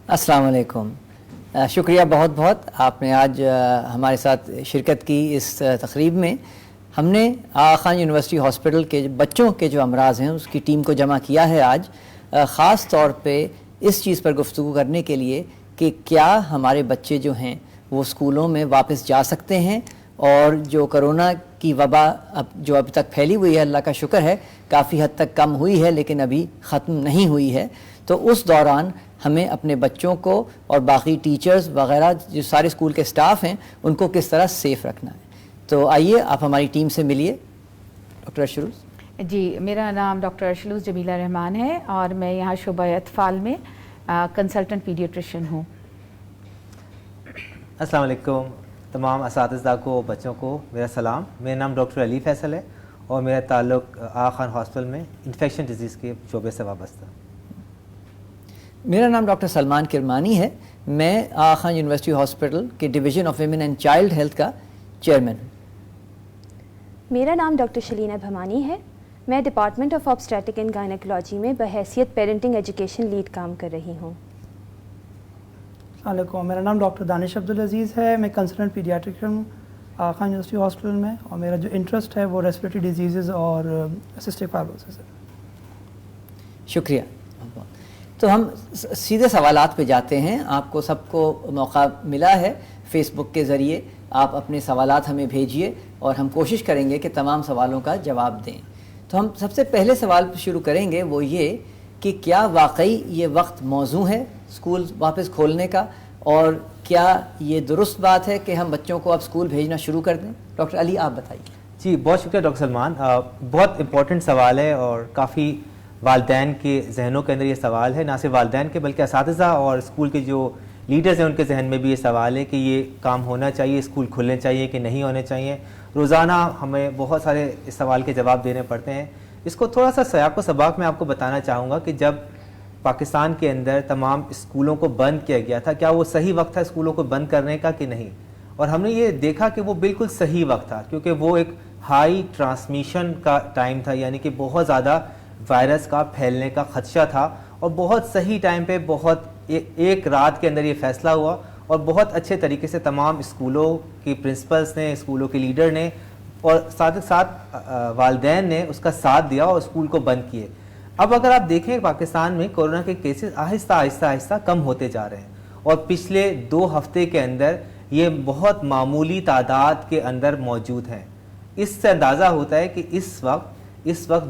السلام علیکم. شکریہ بہت بہت آپ نے آج ہمارے ساتھ شرکت کی اس تقریب میں. ہم نے آغا خان یونیورسٹی ہاسپٹل کے بچوں کے جو امراض ہیں اس کی ٹیم کو جمع کیا ہے آج خاص طور پہ اس چیز پر گفتگو کرنے کے لیے کہ کیا ہمارے بچے جو ہیں وہ اسکولوں میں واپس جا سکتے ہیں، اور جو کرونا کی وبا جو ابھی تک پھیلی ہوئی ہے اللہ کا شکر ہے کافی حد تک کم ہوئی ہے لیکن ابھی ختم نہیں ہوئی ہے، تو اس دوران ہمیں اپنے بچوں کو اور باقی ٹیچرز وغیرہ جو سارے اسکول کے سٹاف ہیں ان کو کس طرح سیف رکھنا ہے. تو آئیے آپ ہماری ٹیم سے ملیے. ڈاکٹر اشروز. جی، میرا نام ڈاکٹر اشروز جمیلہ رحمان ہے اور میں یہاں شعبہ اطفال میں کنسلٹنٹ پیڈیٹریشین ہوں. السلام علیکم تمام اساتذہ کو، بچوں کو میرا سلام. میرا نام ڈاکٹر علی فیصل ہے اور میرا تعلق آغا خان ہاسپٹل میں انفیکشن ڈیزیز کے شعبے سے وابستہ. میرا نام ڈاکٹر سلمان کرمانی ہے. میں آغا خان یونیورسٹی ہاسپٹل کے division of women and child health کا چیئرمین ہوں. میرا نام ڈاکٹر شلینہ بھمانی ہے. میں ڈپارٹمنٹ آف آبسٹریٹک اینڈ گائنیکولوجی میں بحیثیت پیرنٹنگ ایجوکیشن لیڈ کام کر رہی ہوں. السلام علیکم، میرا نام ڈاکٹر دانش عبدالعزیز ہے. میں کنسلٹنٹ پیڈیاٹرشین ہوں آغا خان یونیورسٹی ہاسپٹل میں، اور میرا جو انٹرسٹ ہے وہ ریسپریٹری ڈیزیزز اور سسٹک فائبروسس ہے. شکریہ. تو ہم سیدھے سوالات پہ جاتے ہیں. آپ کو سب کو موقع ملا ہے فیس بک کے ذریعے، آپ اپنے سوالات ہمیں بھیجیے اور ہم کوشش کریں گے کہ تمام سوالوں کا جواب دیں. تو ہم سب سے پہلے سوال شروع کریں گے، وہ یہ کہ کیا واقعی یہ وقت موزوں ہے اسکول واپس کھولنے کا، اور کیا یہ درست بات ہے کہ ہم بچوں کو اب اسکول بھیجنا شروع کر دیں؟ ڈاکٹر علی آپ بتائیے. جی بہت شکریہ ڈاکٹر سلمان. بہت امپورٹنٹ سوال ہے اور کافی والدین کے ذہنوں کے اندر یہ سوال ہے، نہ صرف والدین کے بلکہ اساتذہ اور اسکول کے جو لیڈرز ہیں ان کے ذہن میں بھی یہ سوال ہے کہ یہ کام ہونا چاہیے، اسکول کھلنے چاہیے کہ نہیں ہونے چاہیے. روزانہ ہمیں بہت سارے اس سوال کے جواب دینے پڑتے ہیں. اس کو تھوڑا سا سیاق و سباق میں آپ کو بتانا چاہوں گا کہ جب پاکستان کے اندر تمام اسکولوں کو بند کیا گیا تھا، کیا وہ صحیح وقت تھا اسکولوں کو بند کرنے کا کہ نہیں؟ اور ہم نے یہ دیکھا کہ وہ بالکل صحیح وقت تھا، کیونکہ وہ ایک ہائی ٹرانسمیشن کا ٹائم تھا، یعنی کہ بہت زیادہ وائرس کا پھیلنے کا خدشہ تھا، اور بہت صحیح ٹائم پہ بہت ایک رات کے اندر یہ فیصلہ ہوا، اور بہت اچھے طریقے سے تمام اسکولوں کی پرنسپلز نے، اسکولوں کے لیڈر نے اور ساتھ ساتھ والدین نے اس کا ساتھ دیا اور اسکول کو بند کیے. اب اگر آپ دیکھیں پاکستان میں کورونا کے کیسز آہستہ آہستہ آہستہ کم ہوتے جا رہے ہیں، اور پچھلے 2 ہفتے کے اندر یہ بہت معمولی تعداد کے اندر موجود ہیں. اس سے اندازہ ہوتا ہے کہ اس وقت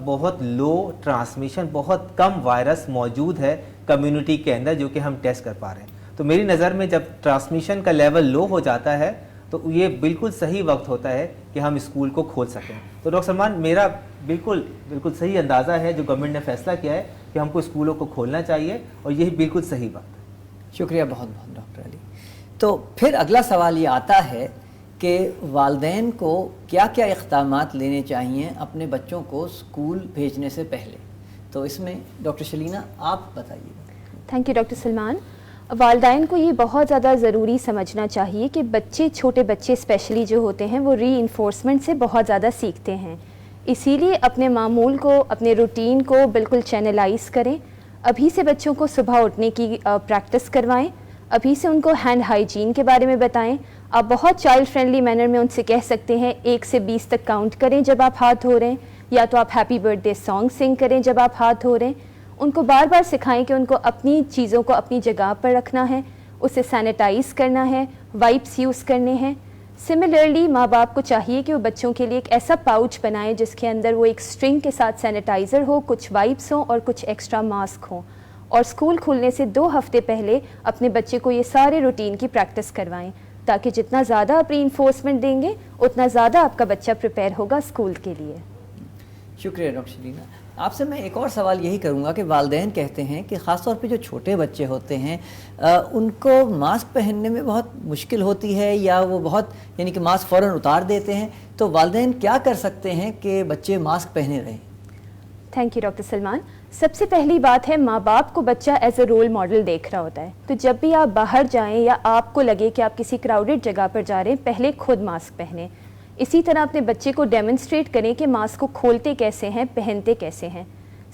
بہت لو ٹرانسمیشن، بہت کم وائرس موجود ہے کمیونٹی کے اندر جو کہ ہم ٹیسٹ کر پا رہے ہیں. تو میری نظر میں جب ٹرانسمیشن کا لیول لو ہو جاتا ہے تو یہ بالکل صحیح وقت ہوتا ہے کہ ہم اسکول کو کھول سکیں. تو ڈاکٹر سلمان، میرا بالکل صحیح اندازہ ہے جو گورنمنٹ نے فیصلہ کیا ہے کہ ہم کو اسکولوں کو کھولنا چاہیے، اور یہی بالکل صحیح وقت ہے. شکریہ بہت بہت ڈاکٹر علی. تو پھر اگلا سوال یہ آتا ہے کہ والدین کو کیا کیا اقدامات لینے چاہیے اپنے بچوں کو اسکول بھیجنے سے پہلے؟ تو اس میں ڈاکٹر شلینہ آپ بتائیے. Thank you doctor Salman. والدین کو یہ بہت زیادہ ضروری سمجھنا چاہیے کہ چھوٹے بچے اسپیشلی جو ہوتے ہیں وہ ری انفورسمنٹ سے بہت زیادہ سیکھتے ہیں. اسی لیے اپنے معمول کو، اپنے روٹین کو بالکل چینلائز کریں. ابھی سے بچوں کو صبح اٹھنے کی پریکٹس کروائیں. ابھی سے ان کو ہینڈ ہائیجین کے بارے میں بتائیں. آپ بہت چائلڈ فرینڈلی مینر میں ان سے کہہ سکتے ہیں 1 سے 20 تک کاؤنٹ کریں جب آپ ہاتھ دھو رہے ہیں، یا تو آپ ہیپی برتھ ڈے سانگ سنگ کریں جب آپ ہاتھ دھو رہے ہیں. ان کو بار بار سکھائیں کہ ان کو اپنی چیزوں کو اپنی جگہ پر رکھنا ہے، اسے سینیٹائز کرنا ہے، وائپس یوز کرنے ہیں. سملرلی ماں باپ کو چاہیے کہ وہ بچوں کے لیے ایک ایسا پاؤچ بنائیں جس کے اندر وہ ایک اسٹرنگ کے ساتھ سینیٹائزر ہو، کچھ وائپس ہوں اور کچھ ایکسٹرا ماسک ہوں. اور اسکول کھلنے سے 2 ہفتے پہلے اپنے بچے کو یہ سارے روٹین کی پریکٹس کروائیں، تاکہ جتنا زیادہ آپ ری انفورسمنٹ دیں گے اتنا زیادہ آپ کا بچہ پریپیئر ہوگا اسکول کے لیے. شکریہ ڈاکٹر شلینہ. آپ سے میں ایک اور سوال یہی کروں گا کہ والدین کہتے ہیں کہ خاص طور پہ جو چھوٹے بچے ہوتے ہیں ان کو ماسک پہننے میں بہت مشکل ہوتی ہے، یا وہ بہت یعنی کہ ماسک فوراً اتار دیتے ہیں. تو والدین کیا کر سکتے ہیں کہ بچے ماسک پہنے رہیں؟ Thank you doctor Salman. سب سے پہلی بات ہے ماں باپ کو بچہ ایز اے رول ماڈل دیکھ رہا ہوتا ہے. تو جب بھی آپ باہر جائیں یا آپ کو لگے کہ آپ کسی کراؤڈڈ جگہ پر جا رہے ہیں، پہلے خود ماسک پہنیں. اسی طرح اپنے بچے کو ڈیمونسٹریٹ کریں کہ ماسک کو کھولتے کیسے ہیں، پہنتے کیسے ہیں.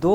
2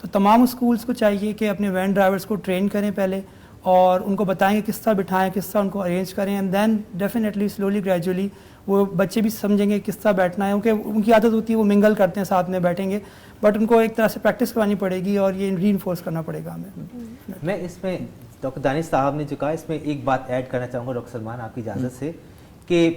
تو تمام اسکولس کو چاہیے کہ اپنے وین ڈرائیورس کو ٹرین کریں پہلے اور ان کو بتائیں کہ کس طرح بٹھائیں, کس طرح ان کو ارینج کریں, and then definitely slowly gradually وہ بچے بھی سمجھیں گے کس طرح بیٹھنا ہے, کیونکہ ان کی عادت ہوتی ہے وہ منگل کرتے ہیں ساتھ میں بیٹھیں گے, بٹ ان کو ایک طرح سے پریکٹس کرانی پڑے گی اور یہ ری انفورس کرنا پڑے گا ہمیں. میں اس میں ڈاکٹر دانش صاحب نے جو کہا اس میں ایک بات ایڈ کرنا چاہوں گا ڈاکٹر سلمان آپ کی اجازت سے, کہ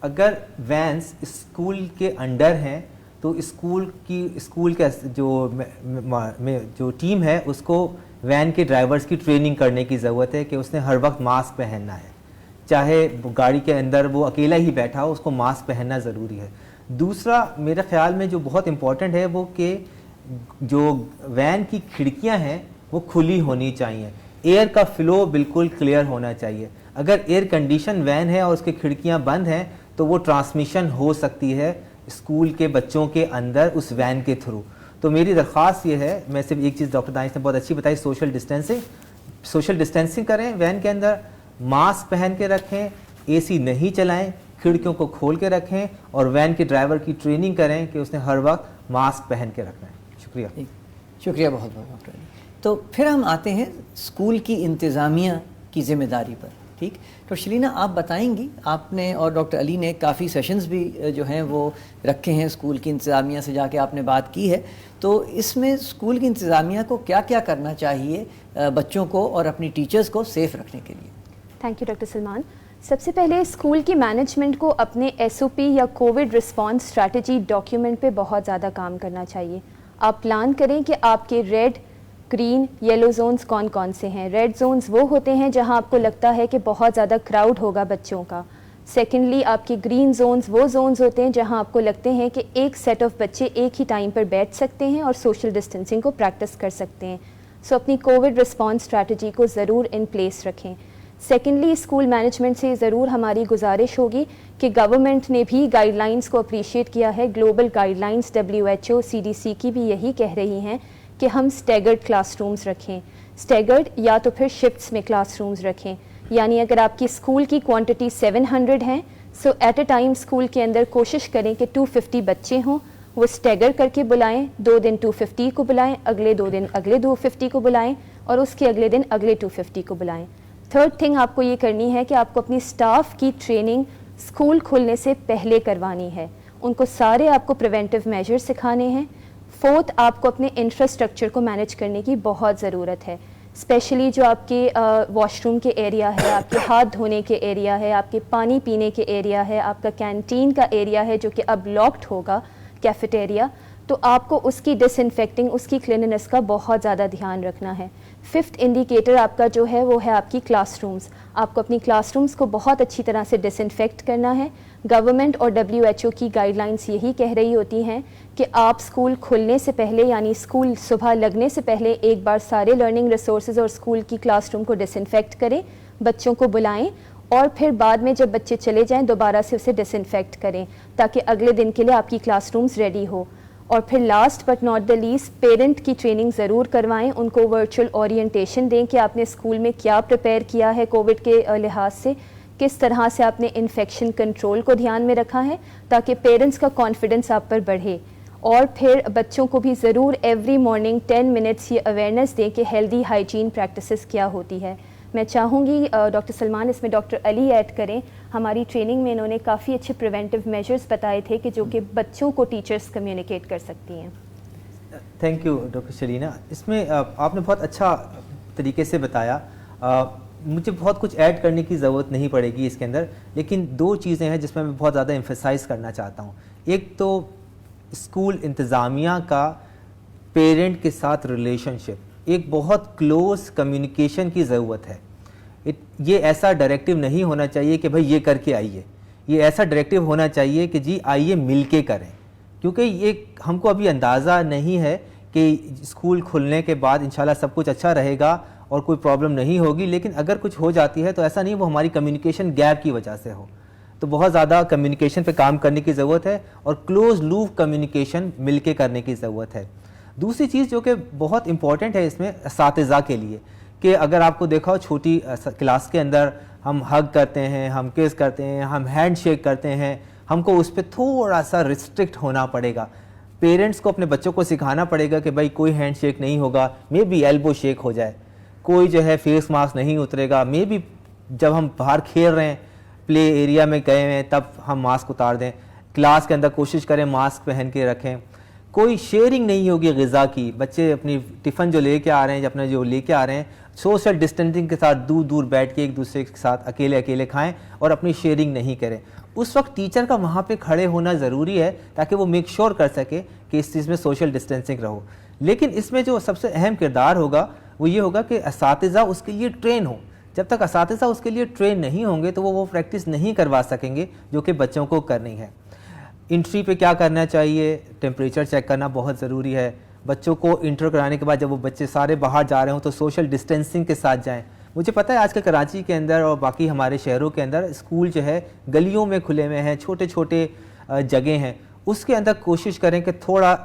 اگر وینس اسکول کے انڈر ہیں تو اسکول کا جو ٹیم ہے اس کو وین کے ڈرائیورز کی ٹریننگ کرنے کی ضرورت ہے کہ اس نے ہر وقت ماسک پہننا ہے, چاہے گاڑی کے اندر وہ اکیلا ہی بیٹھا ہو اس کو ماسک پہننا ضروری ہے. دوسرا میرے خیال میں جو بہت امپورٹنٹ ہے وہ کہ جو وین کی کھڑکیاں ہیں وہ کھلی ہونی چاہیے, ایئر کا فلو بالکل کلیئر ہونا چاہیے. اگر ایئر کنڈیشن وین ہے اور اس کی کھڑکیاں بند ہیں تو وہ ٹرانسمیشن ہو سکتی ہے اسکول کے بچوں کے اندر اس وین کے تھرو. تو میری درخواست یہ ہے, میں صرف ایک چیز ڈاکٹر دانش نے بہت اچھی بتائی, سوشل ڈسٹینسنگ کریں, وین کے اندر ماسک پہن کے رکھیں, اے سی نہیں چلائیں, کھڑکیوں کو کھول کے رکھیں اور وین کے ڈرائیور کی ٹریننگ کریں کہ اس نے ہر وقت ماسک پہن کے رکھنا ہے. شکریہ. شکریہ بہت بہت ڈاکٹر علی. تو پھر ہم آتے ہیں اسکول کی انتظامیہ کی ذمہ داری پر. ٹھیک, تو شلینا آپ بتائیں گی, آپ نے اور ڈاکٹر علی نے کافی سیشنز بھی جو ہیں وہ رکھے ہیں اسکول کی انتظامیہ سے جا کے آپ نے بات کی ہے, تو اس میں اسکول کی انتظامیہ کو کیا کیا کرنا چاہیے بچوں کو اور اپنی ٹیچرز کو سیف رکھنے کے لیے؟ Thank you doctor Salman. سب سے پہلے اسکول کی مینجمنٹ کو اپنے ایس او پی یا کووڈ رسپانس اسٹریٹجی ڈاکیومنٹ پہ بہت زیادہ کام کرنا چاہیے. آپ پلان کریں کہ آپ کے ریڈ, گرین, یلو زونز کون کون سے ہیں. ریڈ زونز وہ ہوتے ہیں جہاں آپ کو لگتا ہے کہ بہت زیادہ کراؤڈ ہوگا بچوں کا. سیکنڈلی آپ کی گرین زونز وہ زونز ہوتے ہیں جہاں آپ کو لگتے ہیں کہ ایک سیٹ آف بچے ایک ہی ٹائم پر بیٹھ سکتے ہیں اور سوشل ڈسٹینسنگ کو پریکٹس کر سکتے ہیں. سو اپنی کووڈ رسپانس اسٹریٹجی کو ضرور ان پلیس رکھیں. سیکنڈلی اسکول مینجمنٹ سے ضرور ہماری گزارش ہوگی کہ گورنمنٹ نے بھی گائیڈ لائنس کو اپریشیٹ کیا ہے. Global guide lines WHO, CDC کی بھی یہی کہہ رہی ہیں کہ ہم اسٹیگرڈ کلاس رومز رکھیں. اسٹیگرڈ یا تو پھر شفٹس میں کلاس رومز رکھیں, یعنی اگر آپ کی اسکول کی کوانٹٹی 700 ہیں so at a time school کے اندر کوشش کریں کہ 250 بچے ہوں, وہ اسٹیگر کر کے بلائیں. 2 دن 250 کو بلائیں, اگلے 2 دن اگلے 250 کو بلائیں اور اس کے اگلے دن اگلے 250 کو بلائیں. تھرڈ تھنگ آپ کو یہ کرنی ہے کہ آپ کو اپنی اسٹاف کی ٹریننگ اسکول کھلنے سے پہلے کروانی ہے. ان کو سارے آپ کو پریونٹیو میجر سکھانے ہیں. فورتھ, آپ کو اپنے انفراسٹرکچر کو مینیج کرنے کی بہت ضرورت ہے, اسپیشلی جو آپ کے واش روم کے ایریا ہے, آپ کے ہاتھ دھونے کے ایریا ہے, آپ کے پانی پینے کے ایریا ہے, آپ کا کینٹین کا ایریا ہے جو کہ اب لاکڈ ہوگا, کیفیٹیریا, تو آپ کو اس کی ڈس انفیکٹنگ, اس کی کلیننس کا بہت زیادہ دھیان رکھنا ہے. ففتھ انڈیکیٹر آپ کا جو ہے وہ ہے آپ کی کلاس رومز. آپ کو اپنی کلاس رومز کو بہت اچھی طرح سے ڈس انفیکٹ کرنا ہے. گورنمنٹ اور WHO کی گائیڈ لائنس یہی کہہ رہی ہوتی ہیں کہ آپ اسکول کھلنے سے پہلے, یعنی اسکول صبح لگنے سے پہلے ایک بار سارے لرننگ ریسورسز اور اسکول کی کلاس روم کو ڈس انفیکٹ کریں, بچوں کو بلائیں اور پھر بعد میں جب بچے چلے جائیں دوبارہ سے اسے ڈس انفیکٹ کریں تاکہ اگلے دن کے لیے آپ کی کلاس رومز ریڈی ہو. اور پھر last but not the least, parent کی ٹریننگ ضرور کروائیں, ان کو ورچوئل اورینٹیشن دیں کہ آپ نے اسکول میں کیا پریپیئر کیا ہے کووڈ کے لحاظ سے, کس طرح سے آپ نے انفیکشن کنٹرول کو دھیان میں رکھا ہے تاکہ پیرنٹس کا کانفیڈنس آپ پر بڑھے. اور پھر بچوں کو بھی ضرور ایوری مارننگ 10 منٹس یہ اویئرنیس دیں کہ ہیلدی ہائیجین پریکٹسز کیا ہوتی ہے. میں چاہوں گی ڈاکٹر سلمان اس میں ڈاکٹر علی ایڈ کریں. ہماری ٹریننگ میں انہوں نے کافی اچھے پریونٹیو میجرز بتائے تھے کہ جو کہ بچوں کو ٹیچرز کمیونیکیٹ کر سکتی ہیں. Thank you doctor Shalina. اس میں آپ نے بہت اچھا طریقے سے بتایا. مجھے بہت کچھ ایڈ کرنے کی ضرورت نہیں پڑے گی اس کے اندر, لیکن 2 چیزیں ہیں جس میں میں بہت زیادہ ایمفیسائز کرنا چاہتا ہوں. ایک تو اسکول انتظامیہ کا پیرنٹ کے ساتھ ریلیشن شپ, ایک بہت کلوز کمیونیکیشن کی ضرورت ہے. یہ ایسا ڈائریکٹو نہیں ہونا چاہیے کہ بھائی یہ کر کے آئیے, یہ ایسا ڈائریکٹو ہونا چاہیے کہ جی آئیے مل کے کریں, کیونکہ یہ ہم کو ابھی اندازہ نہیں ہے کہ اسکول کھلنے کے بعد انشاءاللہ سب کچھ اچھا رہے گا اور کوئی پرابلم نہیں ہوگی, لیکن اگر کچھ ہو جاتی ہے تو ایسا نہیں وہ ہماری کمیونیکیشن گیپ کی وجہ سے ہو. تو بہت زیادہ کمیونیکیشن پہ کام کرنے کی ضرورت ہے اور کلوز لوپ کمیونیکیشن مل کے کرنے کی ضرورت ہے. دوسری چیز جو کہ بہت امپورٹنٹ ہے اس میں اساتذہ کے لیے, کہ اگر آپ کو دیکھا ہو چھوٹی کلاس کے اندر ہم ہگ کرتے ہیں, ہم کس کرتے ہیں, ہم ہینڈ شیک کرتے ہیں, ہم کو اس پہ تھوڑا سا ریسٹرکٹ ہونا پڑے گا. پیرنٹس کو اپنے بچوں کو سکھانا پڑے گا کہ بھائی کوئی ہینڈ شیک نہیں ہوگا, مے بی ایلبو شیک ہو جائے, کوئی جو ہے فیس ماسک نہیں اترے گا, مے بی جب ہم باہر کھیل رہے ہیں پلے ایریا میں گئے ہیں تب ہم ماسک اتار دیں, کلاس کے اندر کوشش کریں ماسک پہن کے رکھیں. کوئی شیئرنگ نہیں ہوگی غذا کی, بچے اپنی ٹفن جو لے کے آ رہے ہیں, اپنا جو لے کے آ رہے ہیں, سوشل ڈسٹینسنگ کے ساتھ دور دور بیٹھ کے ایک دوسرے کے ساتھ اکیلے اکیلے کھائیں اور اپنی شیئرنگ نہیں کریں. اس وقت ٹیچر کا وہاں پہ کھڑے ہونا ضروری ہے تاکہ وہ میک شور کر سکے کہ اس چیز میں سوشل ڈسٹینسنگ رہو. لیکن اس میں جو سب سے اہم کردار ہوگا وہ یہ ہوگا کہ اساتذہ اس کے لیے ٹرین ہوں. جب تک اساتذہ اس کے لیے ٹرین نہیں ہوں گے تو وہ پریکٹس نہیں کروا سکیں گے جو کہ بچوں کو کرنی ہے. انٹری پہ کیا کرنا چاہیے, ٹیمپریچر چیک کرنا بہت ضروری ہے. بچوں کو انٹر کرانے کے بعد جب وہ بچے سارے باہر جا رہے ہوں تو سوشل ڈسٹینسنگ کے ساتھ جائیں. مجھے پتہ ہے آج کل کراچی کے اندر اور باقی ہمارے شہروں کے اندر اسکول جو ہے گلیوں میں کھلے ہوئے ہیں, چھوٹے چھوٹے جگہ ہیں, اس کے اندر کوشش کریں کہ تھوڑا